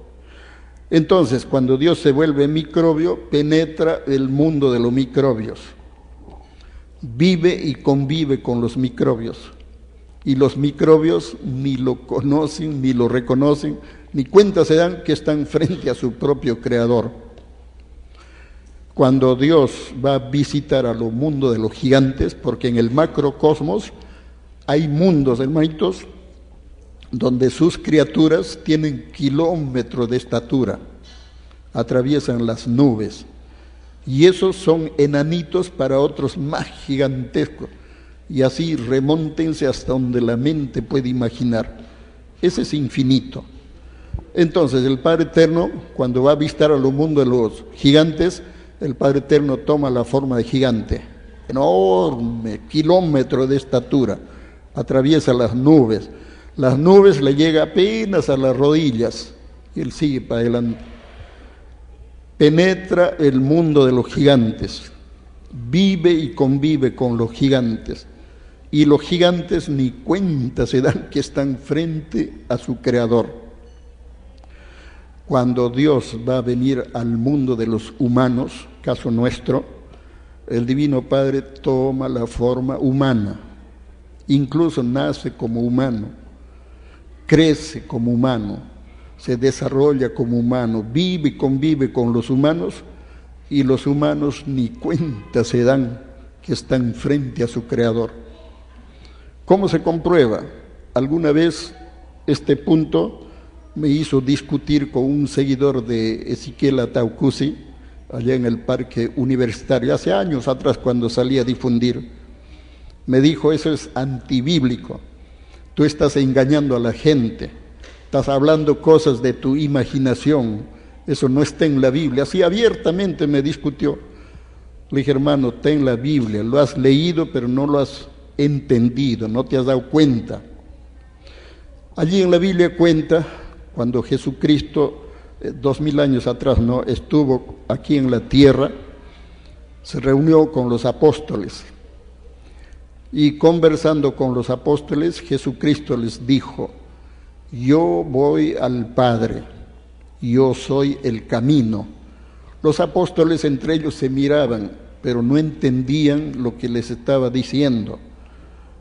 Entonces, cuando Dios se vuelve microbio, penetra el mundo de los microbios, vive y convive con los microbios. Y los microbios ni lo conocen, ni lo reconocen, ni cuenta se dan que están frente a su propio creador. Cuando Dios va a visitar a los mundos de los gigantes, porque en el macrocosmos hay mundos, hermanitos, donde sus criaturas tienen kilómetros de estatura, atraviesan las nubes, y esos son enanitos para otros más gigantescos. Y así remóntense hasta donde la mente puede imaginar. Ese es infinito. Entonces el Padre Eterno, cuando va a visitar a los mundos de los gigantes, el Padre Eterno toma la forma de gigante, enorme, kilómetro de estatura, atraviesa las nubes le llega apenas a las rodillas, y él sigue para adelante. Penetra el mundo de los gigantes, vive y convive con los gigantes, y los gigantes ni cuenta se dan que están frente a su creador. Cuando Dios va a venir al mundo de los humanos, caso nuestro, el Divino Padre toma la forma humana, incluso nace como humano, crece como humano, se desarrolla como humano, vive y convive con los humanos, y los humanos ni cuenta se dan que están frente a su creador. ¿Cómo se comprueba? Alguna vez este punto me hizo discutir con un seguidor de Ezequiel Ataucusi, allá en el parque universitario, hace años atrás cuando salí a difundir. Me dijo, eso es antibíblico, tú estás engañando a la gente, estás hablando cosas de tu imaginación, eso no está en la Biblia. Así abiertamente me discutió. Le dije, hermano, está en la Biblia, lo has leído pero no lo has entendido, no te has dado cuenta. Allí en la Biblia cuenta, cuando Jesucristo, 2000 años atrás, ¿no?, estuvo aquí en la tierra, se reunió con los apóstoles y conversando con los apóstoles, Jesucristo les dijo: yo voy al Padre, yo soy el camino. Los apóstoles entre ellos se miraban, pero no entendían lo que les estaba diciendo.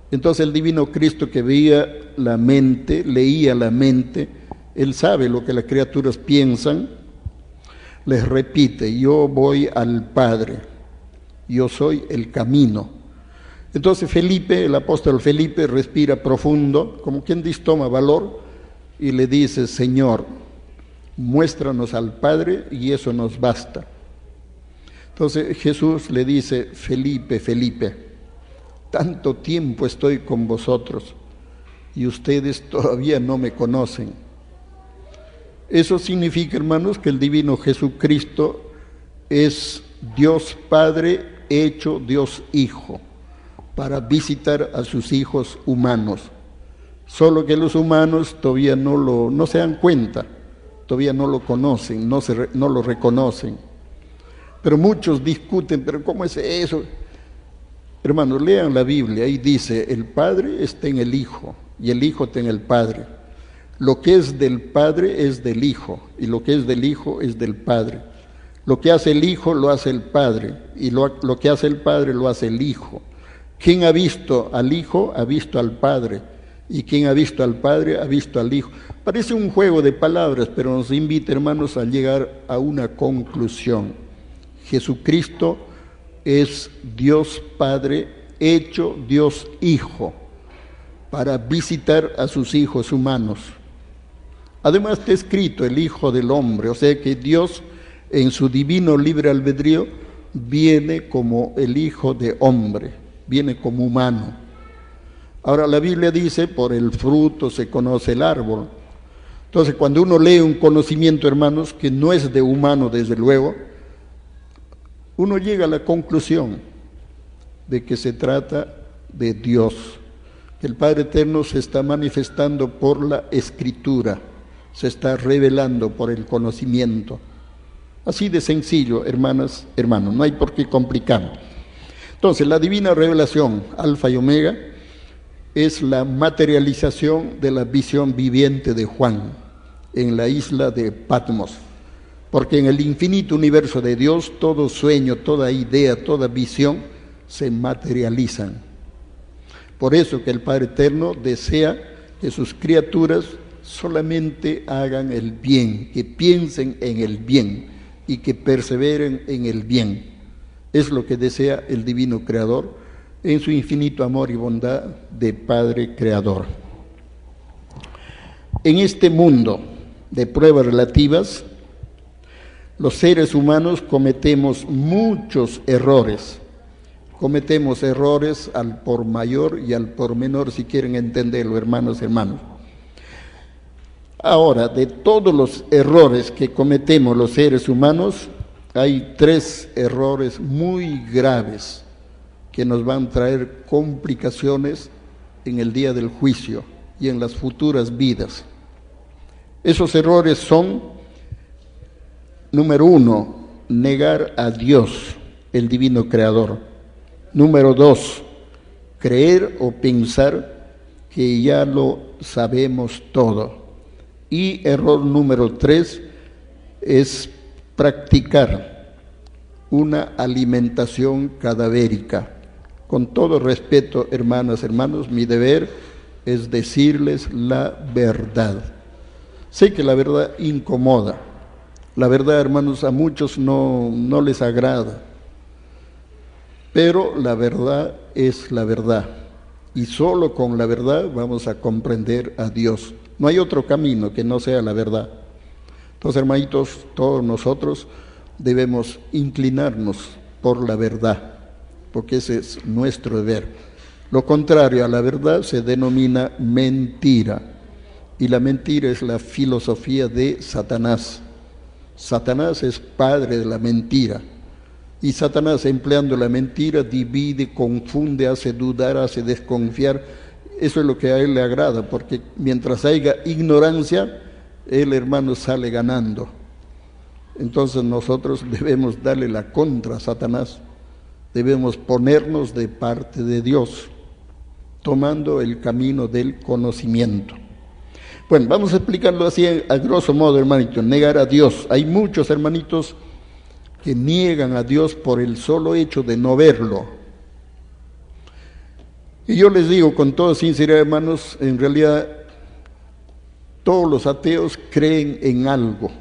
Entonces el divino Cristo, que veía la mente, leía la mente, Él sabe lo que las criaturas piensan, les repite: yo voy al Padre, yo soy el camino. Entonces Felipe, el apóstol Felipe, respira profundo, como quien dice, toma valor, y le dice: Señor, muéstranos al Padre y eso nos basta. Entonces Jesús le dice: Felipe, Felipe, tanto tiempo estoy con vosotros y ustedes todavía no me conocen. Eso significa, hermanos, que el divino Jesucristo es Dios Padre hecho Dios Hijo, para visitar a sus hijos humanos. Solo que los humanos todavía no se dan cuenta, todavía no lo conocen, no lo reconocen. Pero muchos discuten: ¿pero cómo es eso? Hermanos, lean la Biblia, ahí dice: el Padre está en el Hijo y el Hijo está en el Padre. Lo que es del Padre es del Hijo y lo que es del Hijo es del Padre. Lo que hace el Hijo lo hace el Padre y lo que hace el Padre lo hace el Hijo. Quien ha visto al Hijo ha visto al Padre, y quien ha visto al Padre ha visto al Hijo. Parece un juego de palabras, pero nos invita, hermanos, a llegar a una conclusión. Jesucristo es Dios Padre hecho Dios Hijo, para visitar a sus hijos humanos. Además está escrito el Hijo del Hombre, o sea que Dios, en su divino libre albedrío, viene como el Hijo de Hombre, viene como humano. Ahora la Biblia dice: por el fruto se conoce el árbol. Entonces, cuando uno lee un conocimiento, hermanos, que no es de humano, desde luego, uno llega a la conclusión de que se trata de Dios, que el Padre Eterno se está manifestando por la Escritura, se está revelando por el conocimiento. Así de sencillo, hermanas, hermanos, no hay por qué complicarlo. Entonces, la divina revelación, Alfa y Omega, es la materialización de la visión viviente de Juan en la isla de Patmos. Porque en el infinito universo de Dios, todo sueño, toda idea, toda visión se materializan. Por eso que el Padre Eterno desea que sus criaturas solamente hagan el bien, que piensen en el bien y que perseveren en el bien. Es lo que desea el divino Creador en su infinito amor y bondad de Padre Creador. En este mundo de pruebas relativas, los seres humanos cometemos muchos errores. Cometemos errores al por mayor y al por menor, si quieren entenderlo, hermanos. Ahora, de todos los errores que cometemos los seres humanos, hay 3 errores muy graves que nos van a traer complicaciones en el día del juicio y en las futuras vidas. Esos errores son: número 1, negar a Dios, el divino Creador. Número 2, creer o pensar que ya lo sabemos todo. Y error número 3 es practicar una alimentación cadavérica. Con todo respeto, hermanas, hermanos, mi deber es decirles la verdad. Sé que la verdad incomoda. La verdad, hermanos, a muchos no les agrada. Pero la verdad es la verdad. Y solo con la verdad vamos a comprender a Dios. No hay otro camino que no sea la verdad. Entonces, hermanitos, todos nosotros debemos inclinarnos por la verdad, porque ese es nuestro deber. Lo contrario a la verdad se denomina mentira, y la mentira es la filosofía de Satanás. Satanás es padre de la mentira, y Satanás, empleando la mentira, divide, confunde, hace dudar, hace desconfiar. Eso es lo que a él le agrada, porque mientras haya ignorancia, el hermano sale ganando. Entonces nosotros debemos darle la contra a Satanás debemos ponernos de parte de Dios, tomando el camino del conocimiento. Bueno, vamos a explicarlo así a grosso modo, hermanitos. Negar a Dios. Hay muchos hermanitos que niegan a Dios por el solo hecho de no verlo. Y yo les digo con toda sinceridad, hermanos, en realidad todos los ateos creen en algo.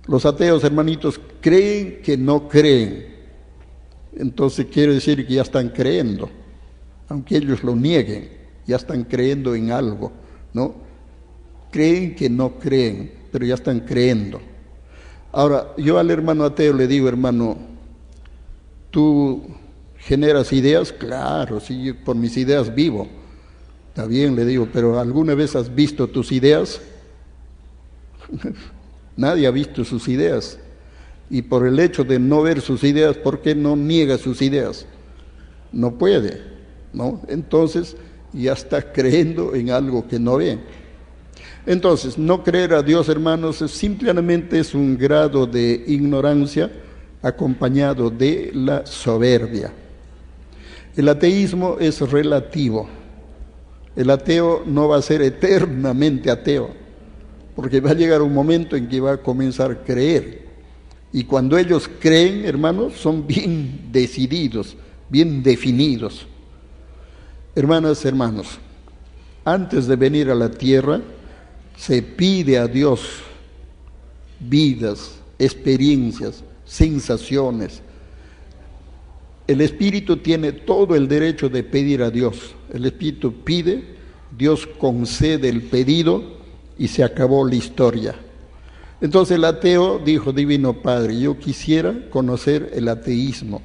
Los ateos, hermanitos, creen que no creen. Entonces quiere decir que ya están creyendo, aunque ellos lo nieguen, ya están creyendo en algo, ¿no? Creen que no creen, pero ya están creyendo. Ahora, yo al hermano ateo le digo, hermano, ¿tú generas ideas? Claro, sí, yo por mis ideas vivo. Está bien, le digo, pero ¿alguna vez has visto tus ideas? Nadie ha visto sus ideas. Y por el hecho de no ver sus ideas, ¿por qué no niega sus ideas? No puede, ¿no? Entonces ya está creyendo en algo que no ve. Entonces, no creer a Dios, hermanos, simplemente es un grado de ignorancia acompañado de la soberbia. El ateísmo es relativo. El ateo no va a ser eternamente ateo, porque va a llegar un momento en que va a comenzar a creer. Y cuando ellos creen, hermanos, son bien decididos, bien definidos. Hermanas, hermanos, antes de venir a la tierra, se pide a Dios vidas, experiencias, sensaciones. El Espíritu tiene todo el derecho de pedir a Dios. El Espíritu pide, Dios concede el pedido y se acabó la historia. Entonces el ateo dijo, Divino Padre, yo quisiera conocer el ateísmo,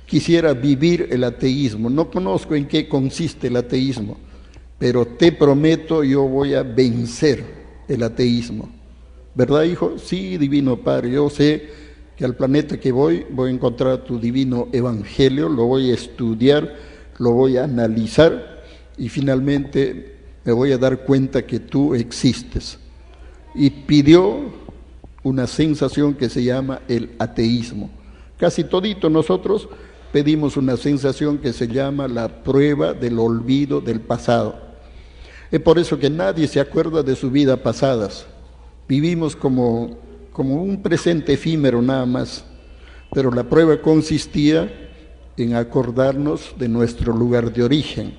quisiera vivir el ateísmo. No conozco en qué consiste el ateísmo, pero te prometo, yo voy a vencer el ateísmo. ¿Verdad, hijo? Sí, Divino Padre, yo sé que al planeta que voy a encontrar tu divino evangelio, lo voy a estudiar, lo voy a analizar y finalmente me voy a dar cuenta que tú existes. Y pidió una sensación que se llama el ateísmo. Casi todito nosotros pedimos una sensación que se llama la prueba del olvido del pasado. Es por eso que nadie se acuerda de su vida pasadas. Vivimos como un presente efímero nada más, pero la prueba consistía en acordarnos de nuestro lugar de origen,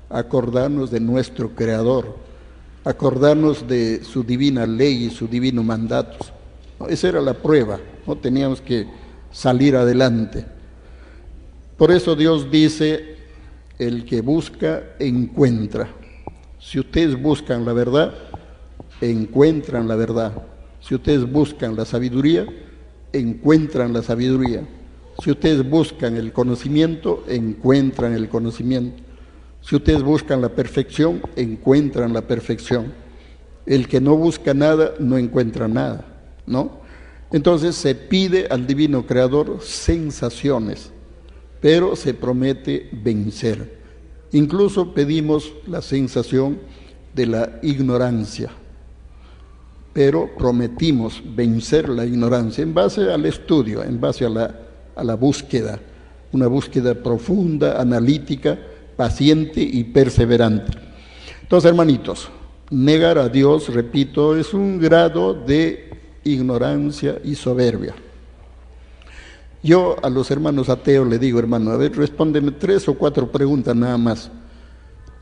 acordarnos de nuestro Creador, acordarnos de su divina ley y su divino mandato. Esa era la prueba, ¿no? Teníamos que salir adelante. Por eso Dios dice, el que busca, encuentra. Si ustedes buscan la verdad, encuentran la verdad. Si ustedes buscan la sabiduría, encuentran la sabiduría. Si ustedes buscan el conocimiento, encuentran el conocimiento. Si ustedes buscan la perfección, encuentran la perfección. El que no busca nada, no encuentra nada, ¿no? Entonces se pide al Divino Creador sensaciones, pero se promete vencer. Incluso pedimos la sensación de la ignorancia, pero prometimos vencer la ignorancia en base al estudio, en base a la búsqueda, una búsqueda profunda, analítica, paciente y perseverante. Entonces, hermanitos, negar a Dios, repito, es un grado de ignorancia y soberbia. Yo a los hermanos ateos le digo, hermano, a ver, respóndeme 3 o 4 preguntas nada más.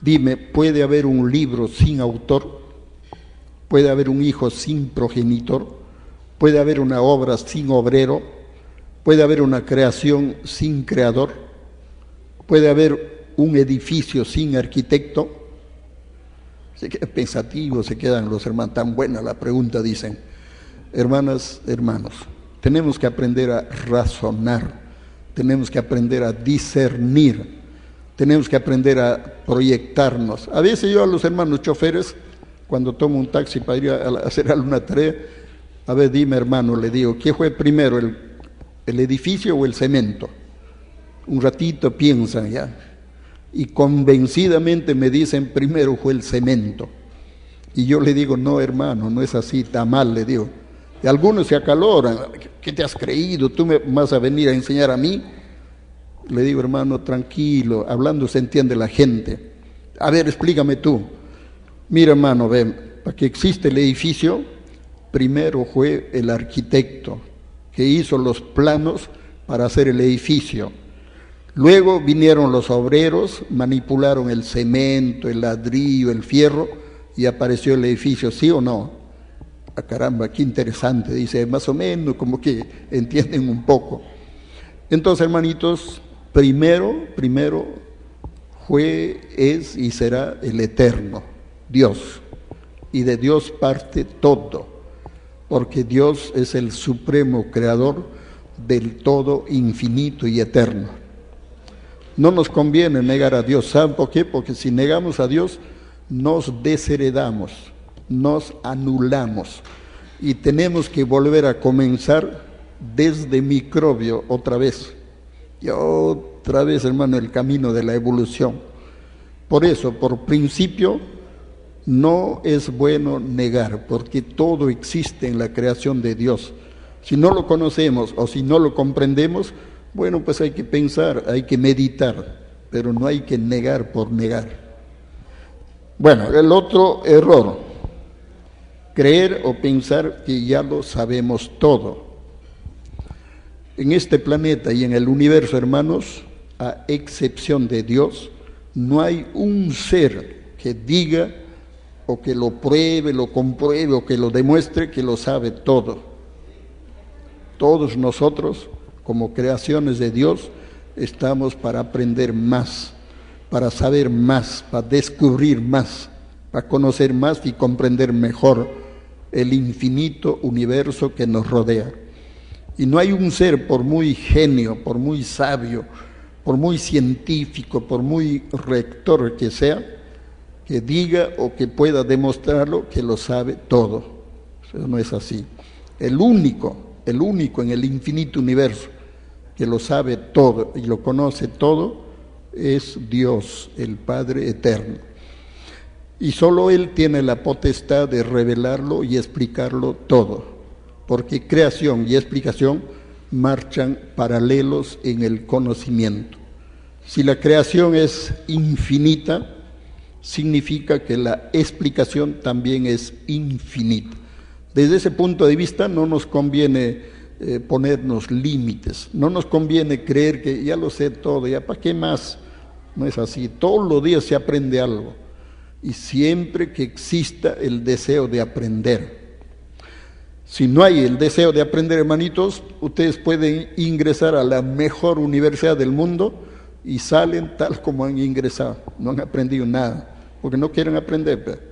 Dime, ¿puede haber un libro sin autor? ¿Puede haber un hijo sin progenitor? ¿Puede haber una obra sin obrero? ¿Puede haber una creación sin creador? ¿Puede haber un edificio sin arquitecto? Se quedan pensativos, se quedan los hermanos, tan buena la pregunta, dicen. Hermanas, hermanos, tenemos que aprender a razonar, tenemos que aprender a discernir, tenemos que aprender a proyectarnos. A veces yo a los hermanos choferes, cuando tomo un taxi para ir a hacer alguna tarea, a ver, dime hermano, le digo, ¿qué fue primero, el edificio o el cemento? Un ratito piensan ya, y convencidamente me dicen, primero fue el cemento. Y yo le digo, no hermano, no es así, está mal, le digo. Y algunos se acaloran, ¿qué te has creído? ¿Tú me vas a venir a enseñar a mí le digo, hermano, tranquilo, hablando se entiende la gente. A ver, explícame tú. Mira, hermano, ven, para que exista el edificio, primero fue el arquitecto que hizo los planos para hacer el edificio. Luego vinieron los obreros, manipularon el cemento, el ladrillo, el fierro y apareció el edificio, ¿sí o no? Ah, caramba, qué interesante, dice, más o menos, como que entienden un poco. Entonces, hermanitos, primero fue, es y será el Eterno, Dios. Y de Dios parte todo, porque Dios es el supremo creador del todo infinito y eterno. No nos conviene negar a Dios. ¿Saben por qué? Porque si negamos a Dios, nos desheredamos, nos anulamos y tenemos que volver a comenzar desde microbio otra vez. Y otra vez, hermano, el camino de la evolución. Por eso, por principio, no es bueno negar, porque todo existe en la creación de Dios. Si no lo conocemos o si no lo comprendemos, bueno, pues hay que pensar, hay que meditar, pero no hay que negar por negar. Bueno, el otro error, creer o pensar que ya lo sabemos todo. En este planeta y en el universo, hermanos, a excepción de Dios, no hay un ser que diga o que lo pruebe, lo compruebe o que lo demuestre que lo sabe todo. Todos nosotros, como creaciones de Dios, estamos para aprender más, para saber más, para descubrir más, para conocer más y comprender mejor el infinito universo que nos rodea. Y no hay un ser, por muy genio, por muy sabio, por muy científico, por muy rector que sea, que diga o que pueda demostrarlo que lo sabe todo. Eso no es así. El único en el infinito universo que lo sabe todo y lo conoce todo es Dios, el Padre eterno. Y solo Él tiene la potestad de revelarlo y explicarlo todo, porque creación y explicación marchan paralelos en el conocimiento. Si la creación es infinita, significa que la explicación también es infinita. Desde ese punto de vista no nos conviene ponernos límites, no nos conviene creer que ya lo sé todo, ya para qué más. No es así, todos los días se aprende algo y siempre que exista el deseo de aprender. Si no hay el deseo de aprender, hermanitos, ustedes pueden ingresar a la mejor universidad del mundo y salen tal como han ingresado, no han aprendido nada, porque no quieren aprender.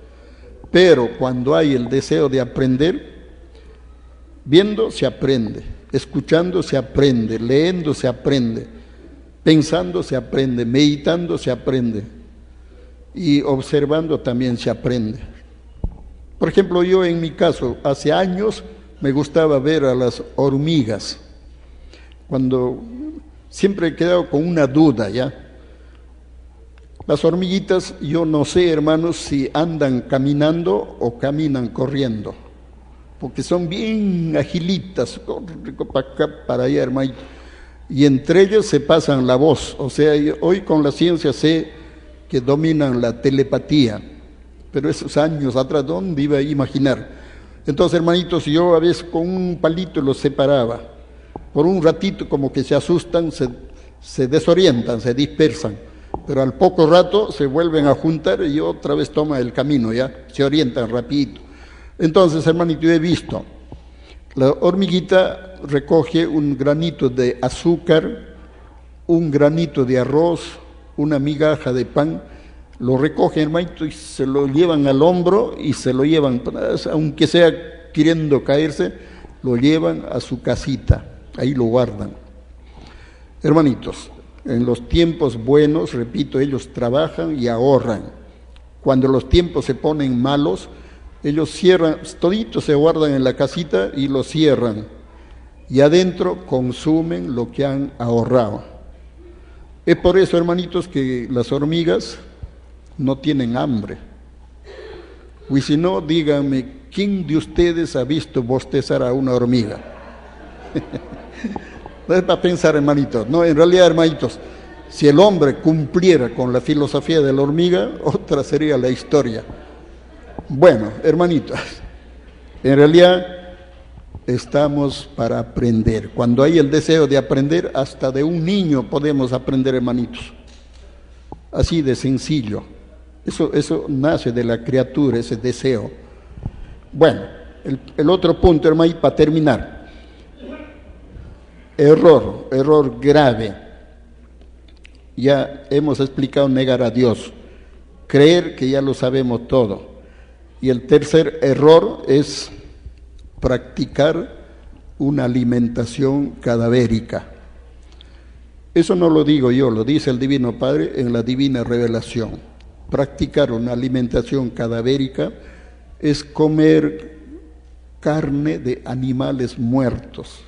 Pero cuando hay el deseo de aprender, viendo se aprende, escuchando se aprende, leyendo se aprende, pensando se aprende, meditando se aprende y observando también se aprende. Por ejemplo, yo en mi caso, hace años me gustaba ver a las hormigas, cuando siempre he quedado con una duda, ¿ya? Las hormiguitas, yo no sé, hermanos, si andan caminando o caminan corriendo, porque son bien agilitas, para acá, para allá, hermano, y entre ellas se pasan la voz. O sea, hoy con la ciencia sé que dominan la telepatía, pero esos años atrás, ¿dónde iba a imaginar? Entonces, hermanitos, yo a veces con un palito los separaba, por un ratito como que se asustan, se desorientan, se dispersan, pero al poco rato se vuelven a juntar y otra vez toma el camino, ya se orientan rapidito. Entonces, hermanito, yo he visto, la hormiguita recoge un granito de azúcar, un granito de arroz, una migaja de pan, lo recogen, hermanito, y se lo llevan al hombro y se lo llevan, aunque sea queriendo caerse, lo llevan a su casita, ahí lo guardan. Hermanitos, en los tiempos buenos, repito, ellos trabajan y ahorran. Cuando los tiempos se ponen malos, ellos cierran, toditos se guardan en la casita y lo cierran. Y adentro consumen lo que han ahorrado. Es por eso, hermanitos, que las hormigas no tienen hambre. Y si no, díganme, ¿quién de ustedes ha visto bostezar a una hormiga? No es para pensar, hermanitos. No, en realidad, hermanitos, si el hombre cumpliera con la filosofía de la hormiga, otra sería la historia. Bueno, hermanitos, en realidad estamos para aprender. Cuando hay el deseo de aprender, hasta de un niño podemos aprender, hermanitos. Así de sencillo. Eso nace de la criatura, ese deseo. Bueno, el otro punto, hermano, para terminar. Error grave. Ya hemos explicado negar a Dios, creer que ya lo sabemos todo. Y el tercer error es practicar una alimentación cadavérica. Eso no lo digo yo, lo dice el Divino Padre en la Divina Revelación. Practicar una alimentación cadavérica es comer carne de animales muertos,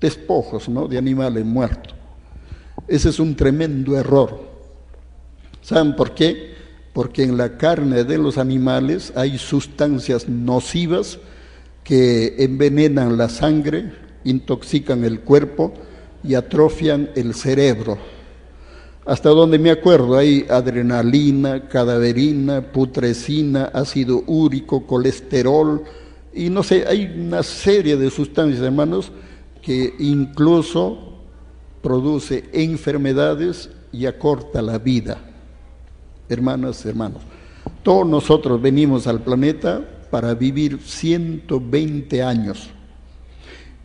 despojos, ¿no?, de animales muertos. Ese es un tremendo error. ¿Saben por qué? Porque en la carne de los animales hay sustancias nocivas que envenenan la sangre, intoxican el cuerpo y atrofian el cerebro. Hasta donde me acuerdo hay adrenalina, cadaverina, putrescina, ácido úrico, colesterol y no sé, hay una serie de sustancias, hermanos, que incluso produce enfermedades y acorta la vida. Hermanas, hermanos, todos nosotros venimos al planeta para vivir 120 años.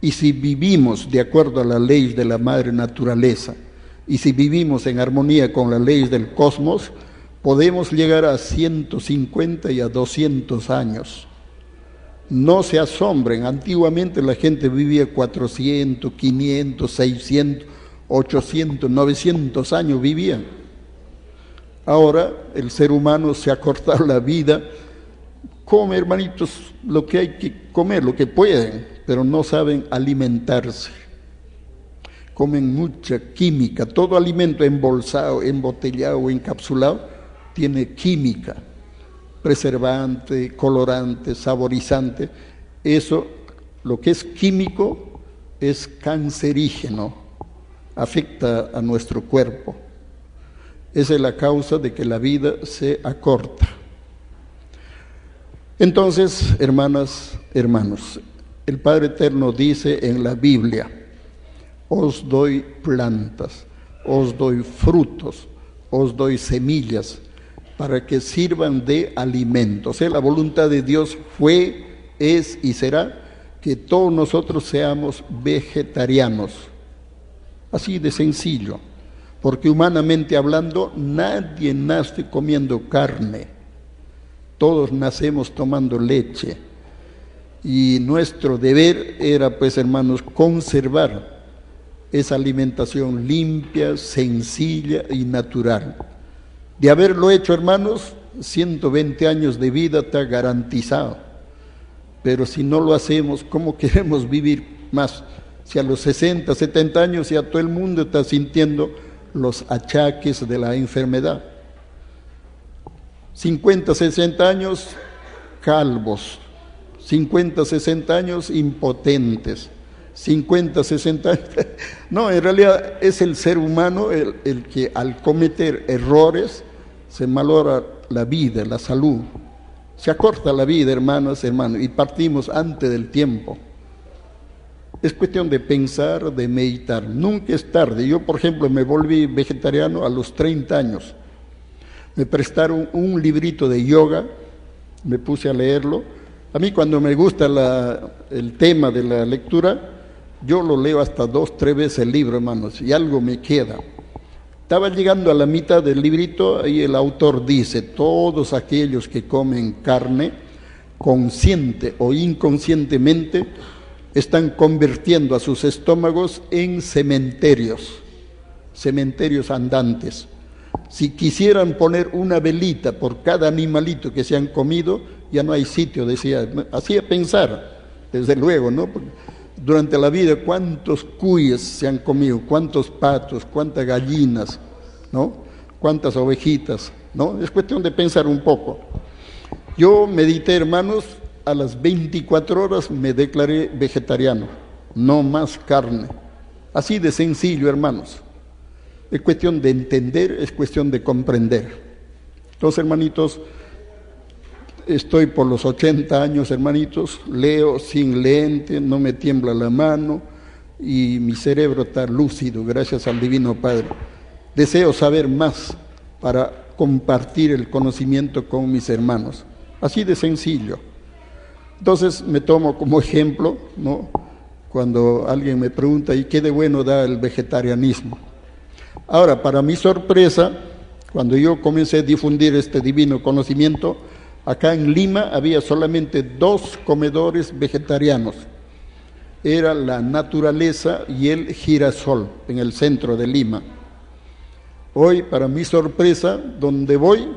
Y si vivimos de acuerdo a las leyes de la madre naturaleza, y si vivimos en armonía con las leyes del cosmos, podemos llegar a 150 y a 200 años. No se asombren, antiguamente la gente vivía 400, 500, 600, 800, 900 años vivían. Ahora el ser humano se ha cortado la vida, come, hermanitos, lo que hay que comer, lo que pueden, pero no saben alimentarse. Comen mucha química, todo alimento embolsado, embotellado o encapsulado tiene química, preservante, colorante, saborizante. Eso, lo que es químico, es cancerígeno, afecta a nuestro cuerpo. Esa es la causa de que la vida se acorta. Entonces, hermanas, hermanos, el Padre Eterno dice en la Biblia: os doy plantas, os doy frutos, os doy semillas, para que sirvan de alimento. O sea, la voluntad de Dios fue, es y será que todos nosotros seamos vegetarianos. Así de sencillo, porque humanamente hablando, nadie nace comiendo carne. Todos nacemos tomando leche. Y nuestro deber era, pues, hermanos, conservar esa alimentación limpia, sencilla y natural. De haberlo hecho, hermanos, 120 años de vida está garantizado. Pero si no lo hacemos, ¿cómo queremos vivir más? Si a los 60, 70 años ya todo el mundo está sintiendo los achaques de la enfermedad. 50, 60 años, calvos. 50, 60 años, impotentes. 50, 60 años. No, en realidad es el ser humano el que al cometer errores se malora la vida, la salud. Se acorta la vida, hermanas, hermanos, y partimos antes del tiempo. Es cuestión de pensar, de meditar. Nunca es tarde. Yo, por ejemplo, me volví vegetariano a los 30 años. Me prestaron un librito de yoga, me puse a leerlo. A mí cuando me gusta el tema de la lectura, yo lo leo hasta 2, 3 veces el libro, hermanos, y algo me queda. Estaba llegando a la mitad del librito y el autor dice: todos aquellos que comen carne, consciente o inconscientemente, están convirtiendo a sus estómagos en cementerios andantes. Si quisieran poner una velita por cada animalito que se han comido, ya no hay sitio, decía. Hacía pensar, desde luego, ¿no? Durante la vida, cuántos cuyes se han comido, cuántos patos, cuántas gallinas, ¿no? Cuántas ovejitas, ¿no? Es cuestión de pensar un poco. Yo medité, hermanos, a las 24 horas me declaré vegetariano, no más carne. Así de sencillo, hermanos. Es cuestión de entender, es cuestión de comprender. Entonces, hermanitos, estoy por los 80 años, hermanitos, leo sin lente, no me tiembla la mano y mi cerebro está lúcido, gracias al Divino Padre. Deseo saber más para compartir el conocimiento con mis hermanos. Así de sencillo. Entonces me tomo como ejemplo, ¿no?, cuando alguien me pregunta, ¿y qué de bueno da el vegetarianismo? Ahora, para mi sorpresa, cuando yo comencé a difundir este divino conocimiento, acá en Lima había solamente 2 comedores vegetarianos. Era la Naturaleza y el Girasol, en el centro de Lima. Hoy, para mi sorpresa, donde voy,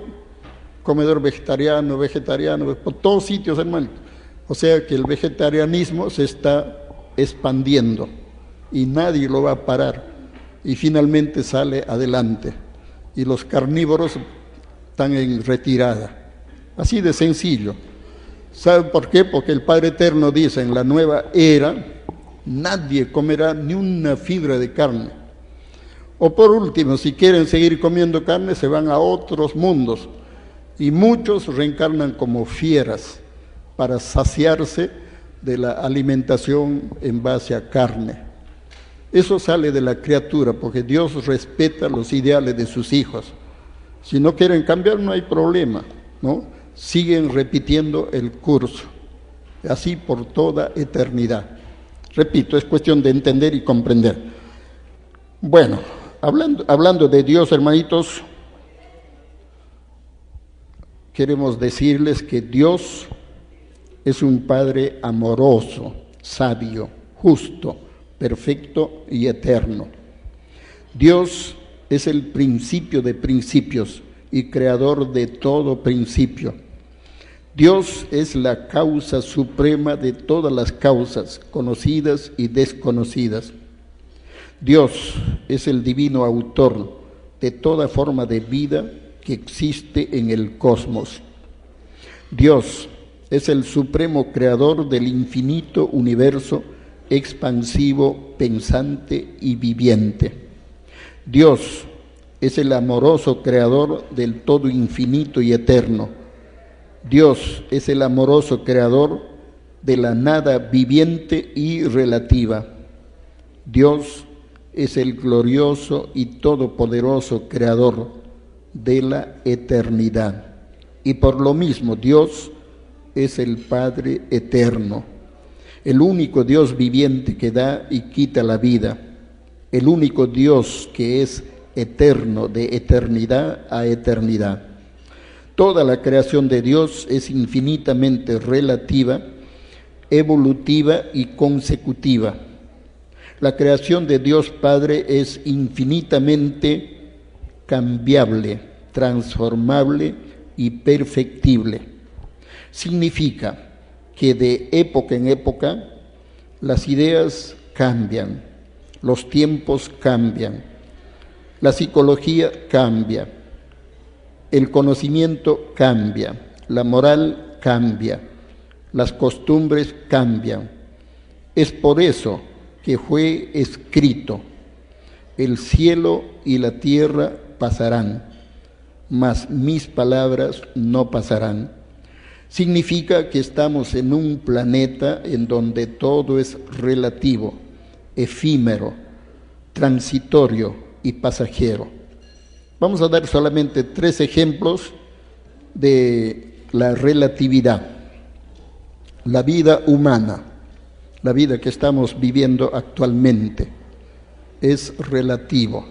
comedor vegetariano, por todos sitios, hermano. O sea que el vegetarianismo se está expandiendo y nadie lo va a parar y finalmente sale adelante y los carnívoros están en retirada. Así de sencillo. ¿Saben por qué? Porque el Padre Eterno dice, en la nueva era nadie comerá ni una fibra de carne. O por último, si quieren seguir comiendo carne, se van a otros mundos y muchos reencarnan como fieras para saciarse de la alimentación en base a carne. Eso sale de la criatura, porque Dios respeta los ideales de sus hijos. Si no quieren cambiar, no hay problema, ¿no? Siguen repitiendo el curso, así por toda eternidad. Repito, es cuestión de entender y comprender. Bueno, hablando de Dios, hermanitos, queremos decirles que Dios es un Padre amoroso, sabio, justo, perfecto y eterno. Dios es el principio de principios y creador de todo principio. Dios es la causa suprema de todas las causas, conocidas y desconocidas. Dios es el divino autor de toda forma de vida que existe en el cosmos. Dios es el supremo creador del infinito universo expansivo, pensante y viviente. Dios es el amoroso creador del todo infinito y eterno. Dios es el amoroso creador de la nada viviente y relativa. Dios es el glorioso y todopoderoso creador de la eternidad. Y por lo mismo, Dios es el Padre eterno, el único Dios viviente que da y quita la vida, el único Dios que es eterno, de eternidad a eternidad. Toda la creación de Dios es infinitamente relativa, evolutiva y consecutiva. La creación de Dios Padre es infinitamente cambiable, transformable y perfectible. Significa que de época en época las ideas cambian, los tiempos cambian, la psicología cambia, el conocimiento cambia, la moral cambia, las costumbres cambian. Es por eso que fue escrito: el cielo y la tierra pasarán, mas mis palabras no pasarán. Significa que estamos en un planeta en donde todo es relativo, efímero, transitorio y pasajero. Vamos a dar solamente 3 ejemplos de la relatividad. La vida humana, la vida que estamos viviendo actualmente, es relativo.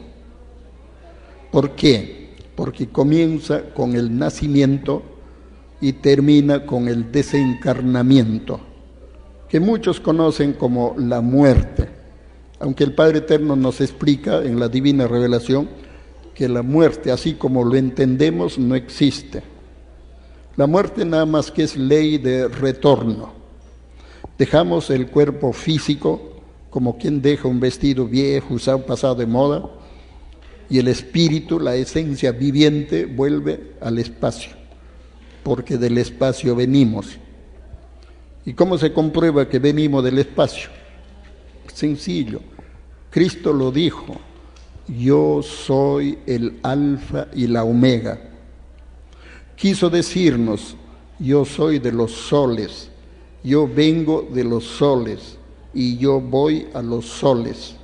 ¿Por qué? Porque comienza con el nacimiento y termina con el desencarnamiento, que muchos conocen como la muerte, aunque el Padre Eterno nos explica en la Divina Revelación que la muerte, así como lo entendemos, no existe. La muerte nada más que es ley de retorno. Dejamos el cuerpo físico como quien deja un vestido viejo, usado, pasado de moda, y el espíritu, la esencia viviente, vuelve al espacio, porque del espacio venimos. ¿Y cómo se comprueba que venimos del espacio? Sencillo. Cristo lo dijo: yo soy el alfa y la omega. Quiso decirnos: yo soy de los soles, yo vengo de los soles y yo voy a los soles.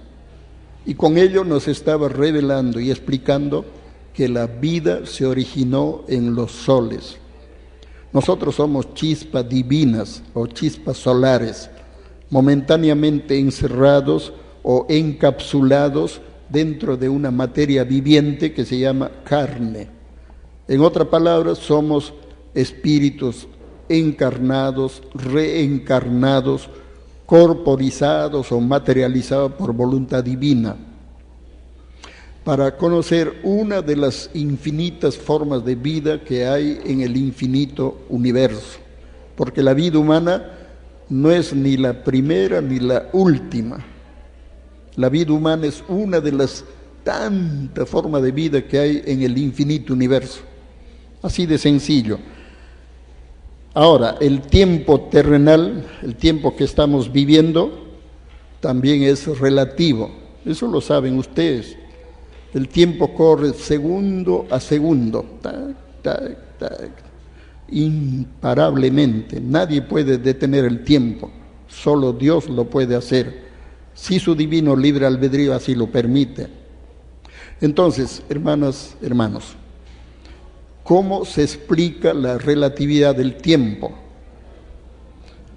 Y con ello nos estaba revelando y explicando que la vida se originó en los soles. Nosotros somos chispas divinas o chispas solares, momentáneamente encerrados o encapsulados dentro de una materia viviente que se llama carne. En otras palabras, somos espíritus encarnados, reencarnados, corporizados o materializados por voluntad divina, para conocer una de las infinitas formas de vida que hay en el infinito universo, porque la vida humana no es ni la primera ni la última. La vida humana es una de las tantas formas de vida que hay en el infinito universo. Así de sencillo. Ahora, el tiempo terrenal, el tiempo que estamos viviendo, también es relativo. Eso lo saben ustedes. El tiempo corre segundo a segundo, tac, tac, tac, imparablemente. Nadie puede detener el tiempo, solo Dios lo puede hacer, si su divino libre albedrío así lo permite. Entonces, hermanas, hermanos, ¿cómo se explica la relatividad del tiempo?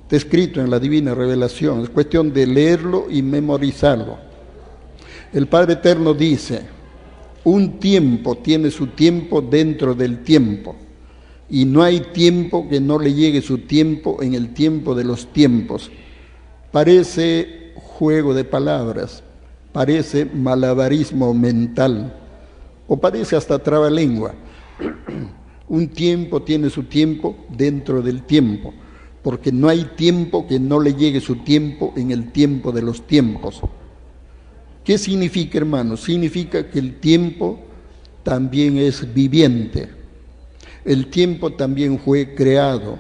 Está escrito en la divina revelación, es cuestión de leerlo y memorizarlo. El Padre Eterno dice: un tiempo tiene su tiempo dentro del tiempo, y no hay tiempo que no le llegue su tiempo en el tiempo de los tiempos. Parece juego de palabras, parece malabarismo mental, o parece hasta trabalengua. Un tiempo tiene su tiempo dentro del tiempo, porque no hay tiempo que no le llegue su tiempo en el tiempo de los tiempos. ¿Qué significa, hermanos? Significa que el tiempo también es viviente. El tiempo también fue creado.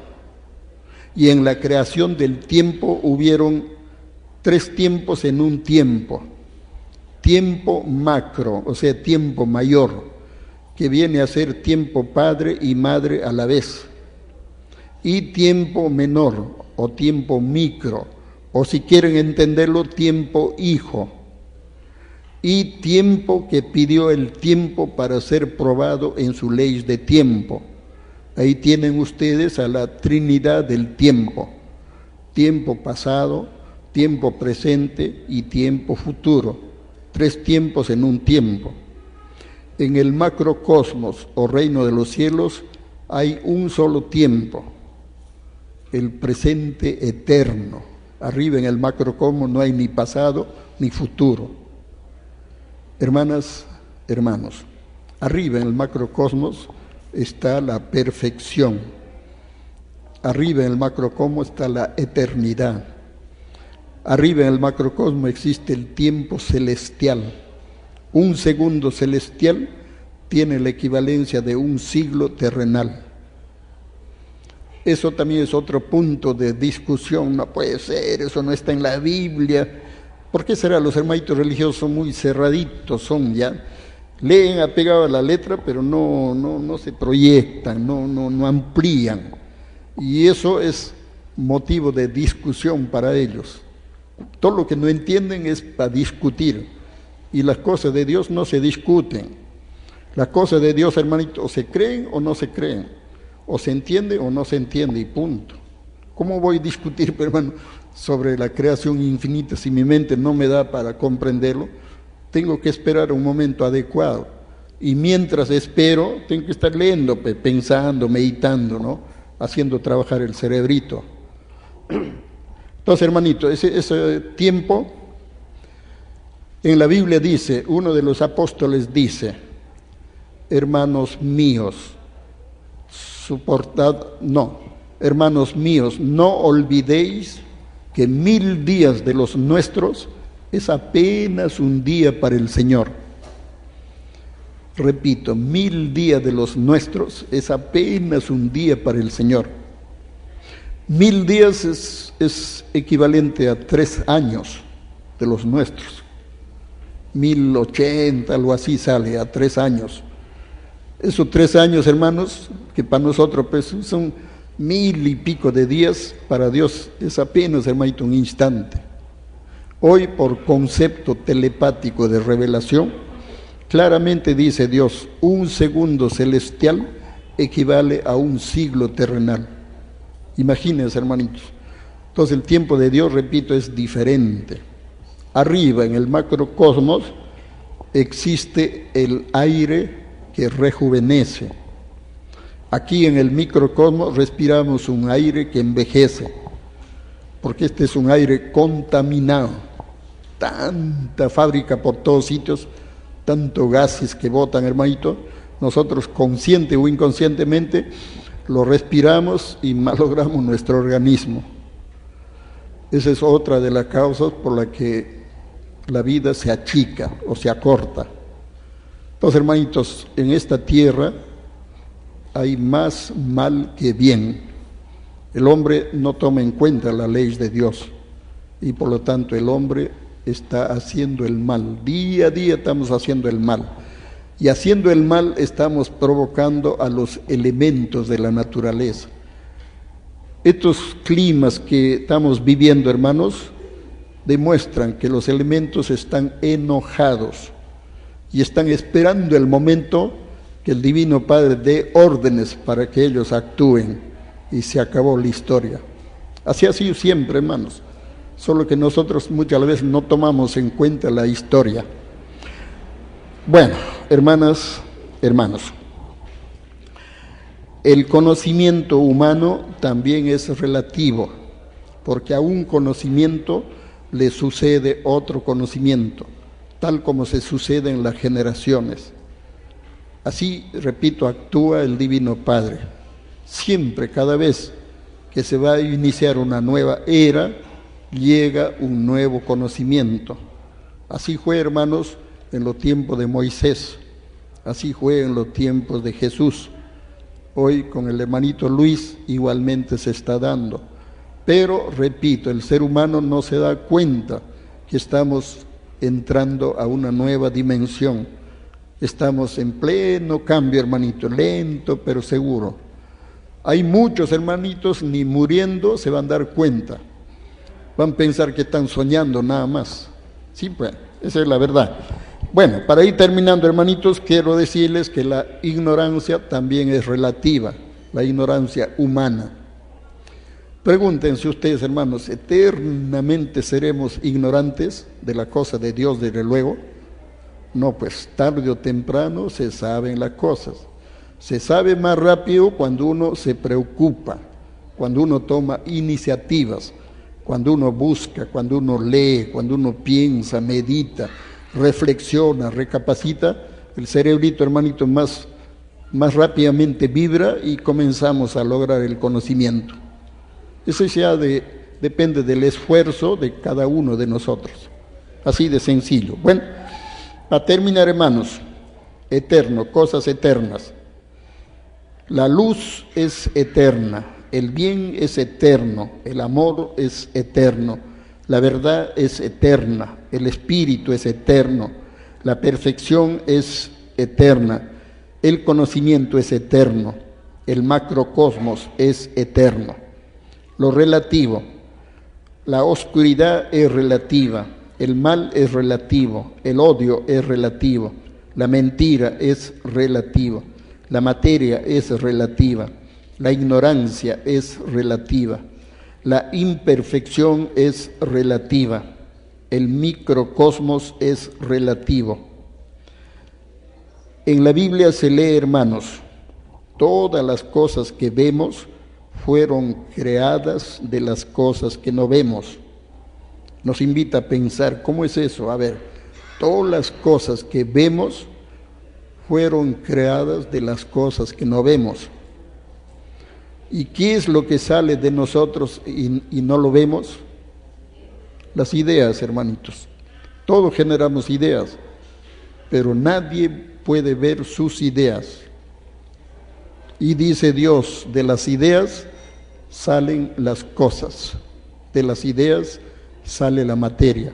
Y en la creación del tiempo hubieron 3 tiempos en un tiempo. Tiempo macro, o sea, tiempo mayor, que viene a ser tiempo padre y madre a la vez. Y tiempo menor, o tiempo micro, o si quieren entenderlo, tiempo hijo. Y tiempo que pidió el tiempo para ser probado en su ley de tiempo. Ahí tienen ustedes a la Trinidad del tiempo: tiempo pasado, tiempo presente y tiempo futuro. 3 tiempos en un tiempo. En el macrocosmos o reino de los cielos hay un solo tiempo, el presente eterno. Arriba en el macrocosmos no hay ni pasado ni futuro. Hermanas, hermanos, arriba en el macrocosmos está la perfección. Arriba en el macrocosmos está la eternidad. Arriba en el macrocosmos existe el tiempo celestial. Un segundo celestial tiene la equivalencia de un siglo terrenal. Eso también es otro punto de discusión. No puede ser, eso no está en la Biblia. ¿Por qué será? Los hermanitos religiosos son muy cerraditos, son ya, leen apegado a la letra, pero no se proyectan, no amplían. Y eso es motivo de discusión para ellos. Todo lo que no entienden es para discutir. Y las cosas de Dios no se discuten. Las cosas de Dios, hermanito, o se creen o no se creen. O se entiende o no se entiende y punto. ¿Cómo voy a discutir, hermano, sobre la creación infinita si mi mente no me da para comprenderlo? Tengo que esperar un momento adecuado. Y mientras espero, tengo que estar leyendo, pensando, meditando, ¿no? Haciendo trabajar el cerebrito. Entonces, hermanito, ese tiempo, en la Biblia dice, uno de los apóstoles dice: hermanos míos, hermanos míos, no olvidéis que 1000 días de los nuestros es apenas un día para el Señor. Repito, 1000 días de los nuestros es apenas un día para el Señor. 1000 días es equivalente a 3 años de los nuestros. 1080, algo así sale, a 3 años. Esos 3 años, hermanos, que para nosotros pues, son 1000 y pico de días, para Dios es apenas, hermanito, un instante. Hoy, por concepto telepático de revelación, claramente dice Dios, un segundo celestial equivale a un siglo terrenal. Imagínense, hermanitos. Entonces el tiempo de Dios, repito, es diferente. Arriba, en el macrocosmos, existe el aire que rejuvenece. Aquí en el microcosmos respiramos un aire que envejece, porque este es un aire contaminado. Tanta fábrica por todos sitios, tanto gases que botan, hermanito, nosotros consciente o inconscientemente lo respiramos y malogramos nuestro organismo. Esa es otra de las causas por la que la vida se achica o se acorta. Entonces, hermanitos, en esta tierra hay más mal que bien. El hombre no toma en cuenta la ley de Dios y por lo tanto el hombre está haciendo el mal. Día a día estamos haciendo el mal. Y haciendo el mal estamos provocando a los elementos de la naturaleza. Estos climas que estamos viviendo, hermanos, demuestran que los elementos están enojados y están esperando el momento que el Divino Padre dé órdenes para que ellos actúen y se acabó la historia. Así ha sido siempre, hermanos, solo que nosotros muchas veces no tomamos en cuenta la historia. Bueno, hermanas, hermanos, el conocimiento humano también es relativo, porque a un conocimiento le sucede otro conocimiento, tal como se sucede en las generaciones. Así, repito, actúa el Divino Padre. Siempre, cada vez que se va a iniciar una nueva era, llega un nuevo conocimiento. Así fue, hermanos, en los tiempos de Moisés, así fue en los tiempos de Jesús. Hoy con el hermanito Luis igualmente se está dando. Pero, repito, el ser humano no se da cuenta que estamos entrando a una nueva dimensión. Estamos en pleno cambio, hermanito, lento pero seguro. Hay muchos hermanitos ni muriendo se van a dar cuenta. Van a pensar que están soñando nada más. Sí, pues, esa es la verdad. Bueno, para ir terminando, hermanitos, quiero decirles que la ignorancia también es relativa, la ignorancia humana. Pregúntense ustedes, hermanos, ¿eternamente seremos ignorantes de la cosa de Dios, desde luego? No, pues tarde o temprano se saben las cosas. Se sabe más rápido cuando uno se preocupa, cuando uno toma iniciativas, cuando uno busca, cuando uno lee, cuando uno piensa, medita, reflexiona, recapacita, el cerebrito, hermanito, más rápidamente vibra y comenzamos a lograr el conocimiento. Eso ya depende del esfuerzo de cada uno de nosotros. Así de sencillo. Bueno, para terminar, hermanos, eterno, cosas eternas. La luz es eterna, el bien es eterno, el amor es eterno, la verdad es eterna, el espíritu es eterno, la perfección es eterna, el conocimiento es eterno, el macrocosmos es eterno. Lo relativo, la oscuridad es relativa, el mal es relativo, el odio es relativo, la mentira es relativa, la materia es relativa, la ignorancia es relativa, la imperfección es relativa, el microcosmos es relativo. En la Biblia se lee, hermanos, todas las cosas que vemos fueron creadas de las cosas que no vemos. Nos invita a pensar, ¿cómo es eso? A ver, todas las cosas que vemos fueron creadas de las cosas que no vemos. ¿Y qué es lo que sale de nosotros y no lo vemos? Las ideas, hermanitos. Todos generamos ideas, pero nadie puede ver sus ideas. Y dice Dios, de las ideas salen las cosas, de las ideas sale la materia.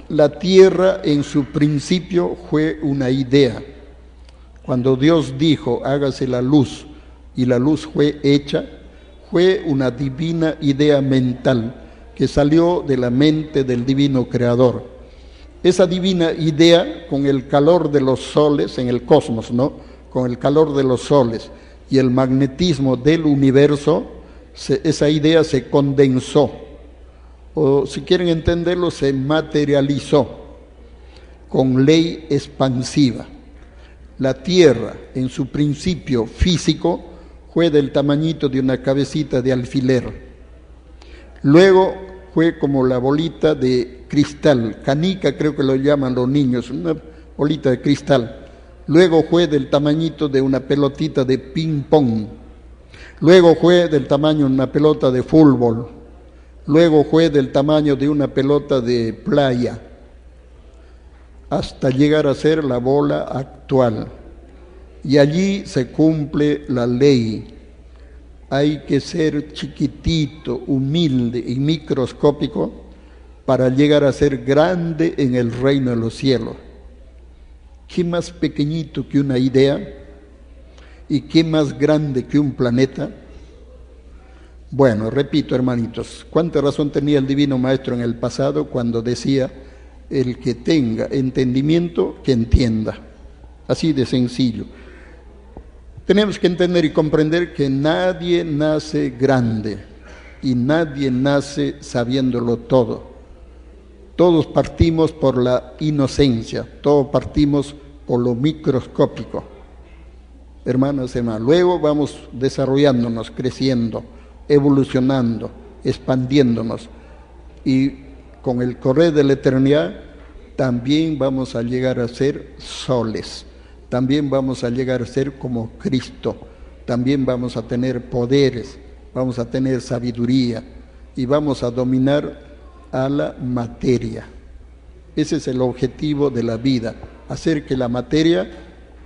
la tierra en su principio fue una idea. Cuando Dios dijo, hágase la luz, y la luz fue hecha, fue una divina idea mental que salió de la mente del divino creador. Esa divina idea, con el calor de los soles en el cosmos, ¿no? Con el calor de los soles y el magnetismo del universo, esa idea se condensó, o si quieren entenderlo, se materializó con ley expansiva. La tierra, en su principio físico, fue del tamañito de una cabecita de alfiler. Luego fue como la bolita de cristal, canica creo que lo llaman los niños, una bolita de cristal. Luego fue del tamañito de una pelotita de ping pong. Luego fue del tamaño de una pelota de fútbol. Luego fue del tamaño de una pelota de playa, hasta llegar a ser la bola actual. Y allí se cumple la ley. Hay que ser chiquitito, humilde y microscópico para llegar a ser grande en el reino de los cielos. ¿Qué más pequeñito que una idea? ¿Y qué más grande que un planeta? Bueno, repito, hermanitos, cuánta razón tenía el Divino Maestro en el pasado cuando decía, el que tenga entendimiento, que entienda. Así de sencillo. Tenemos que entender y comprender que nadie nace grande y nadie nace sabiéndolo todo. Todos partimos por la inocencia, todos partimos por lo microscópico. Hermanos, hermanos, luego vamos desarrollándonos, creciendo, evolucionando, expandiéndonos, y con el correr de la eternidad también vamos a llegar a ser soles, también vamos a llegar a ser como Cristo, también vamos a tener poderes, vamos a tener sabiduría y vamos a dominar a la materia. Ese es el objetivo de la vida, hacer que la materia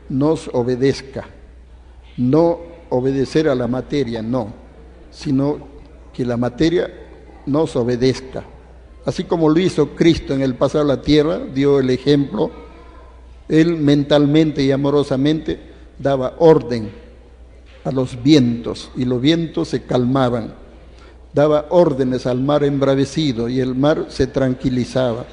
nos obedezca, no obedecer a la materia, no, sino que la materia nos obedezca. Así como lo hizo Cristo en el pasado a la tierra, dio el ejemplo, Él mentalmente y amorosamente daba orden a los vientos y los vientos se calmaban. Daba órdenes al mar embravecido y el mar se tranquilizaba.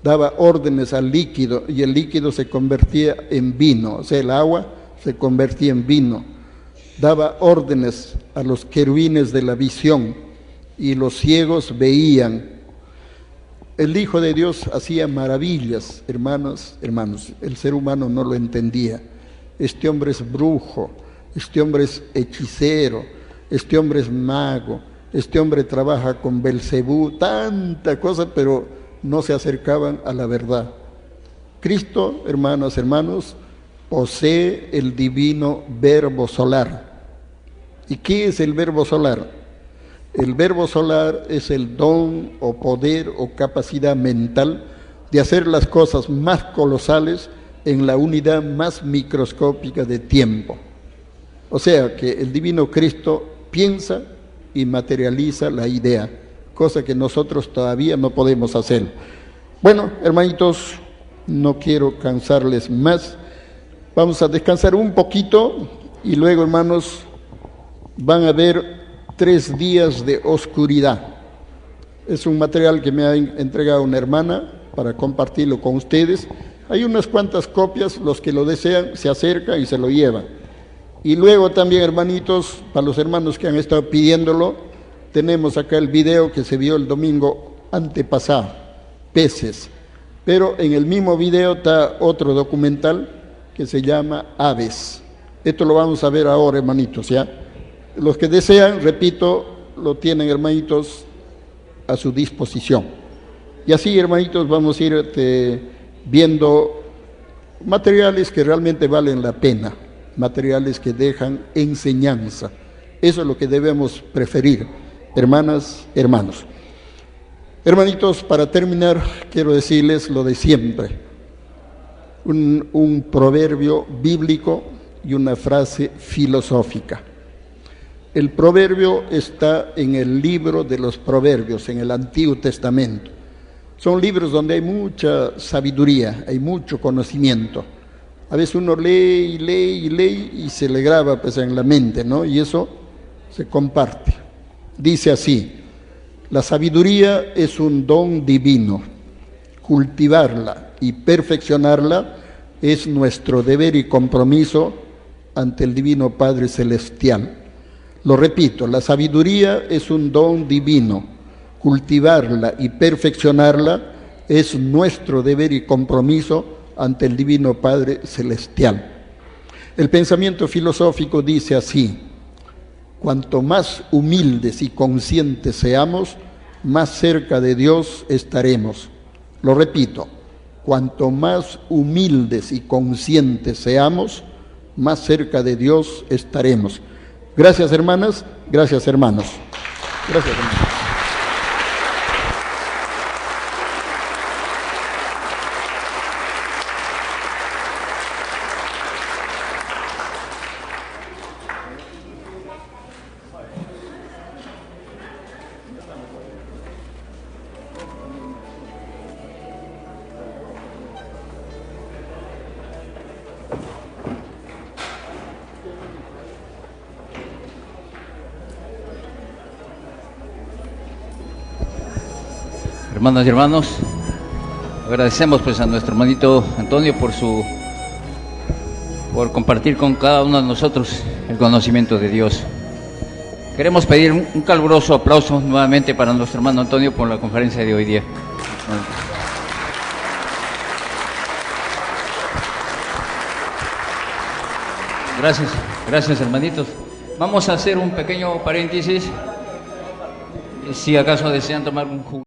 Daba órdenes al líquido y el líquido se convertía en vino, o sea, el agua se convertía en vino. Daba órdenes a los querubines de la visión y los ciegos veían. El Hijo de Dios hacía maravillas, hermanos. El ser humano no lo entendía. Este hombre es brujo, este hombre es hechicero, este hombre es mago, este hombre trabaja con Belcebú, tanta cosa, pero no se acercaban a la verdad. Cristo, hermanos, posee el divino verbo solar. ¿Y qué es el verbo solar? El verbo solar es el don o poder o capacidad mental de hacer las cosas más colosales en la unidad más microscópica de tiempo. O sea que el divino Cristo piensa y materializa la idea, cosa que nosotros todavía no podemos hacer. Bueno, hermanitos, no quiero cansarles más. Vamos a descansar un poquito y luego, hermanos, van a haber 3 días de oscuridad. Es un material que me ha entregado una hermana para compartirlo con ustedes. Hay unas cuantas copias, los que lo desean se acercan y se lo llevan. Y luego también, hermanitos, para los hermanos que han estado pidiéndolo, tenemos acá el video que se vio el domingo antepasado, peces. Pero en el mismo video está otro documental que se llama Aves. Esto lo vamos a ver ahora, hermanitos, ¿ya? Los que desean, repito, lo tienen, hermanitos, a su disposición. Y así, hermanitos, vamos a ir viendo materiales que realmente valen la pena, materiales que dejan enseñanza. Eso es lo que debemos preferir, hermanas, hermanos. Hermanitos, para terminar, quiero decirles lo de siempre. Un proverbio bíblico y una frase filosófica. El proverbio está en el libro de los Proverbios, en el Antiguo Testamento. Son libros donde hay mucha sabiduría, hay mucho conocimiento. A veces uno lee y lee y lee y se le graba pues en la mente, ¿no? Y eso se comparte. Dice así: la sabiduría es un don divino. Cultivarla y perfeccionarla es nuestro deber y compromiso ante el Divino Padre Celestial. Lo repito, la sabiduría es un don divino. Cultivarla y perfeccionarla es nuestro deber y compromiso ante el Divino Padre Celestial. El pensamiento filosófico dice así: cuanto más humildes y conscientes seamos, más cerca de Dios estaremos. Lo repito, cuanto más humildes y conscientes seamos, más cerca de Dios estaremos. Gracias, hermanas, gracias, hermanos. Gracias, hermanos. Hermanas y hermanos, agradecemos pues a nuestro hermanito Antonio por compartir con cada uno de nosotros el conocimiento de Dios. Queremos pedir un caluroso aplauso nuevamente para nuestro hermano Antonio por la conferencia de hoy día. Gracias hermanitos. Vamos a hacer un pequeño paréntesis. Si acaso desean tomar un jugo.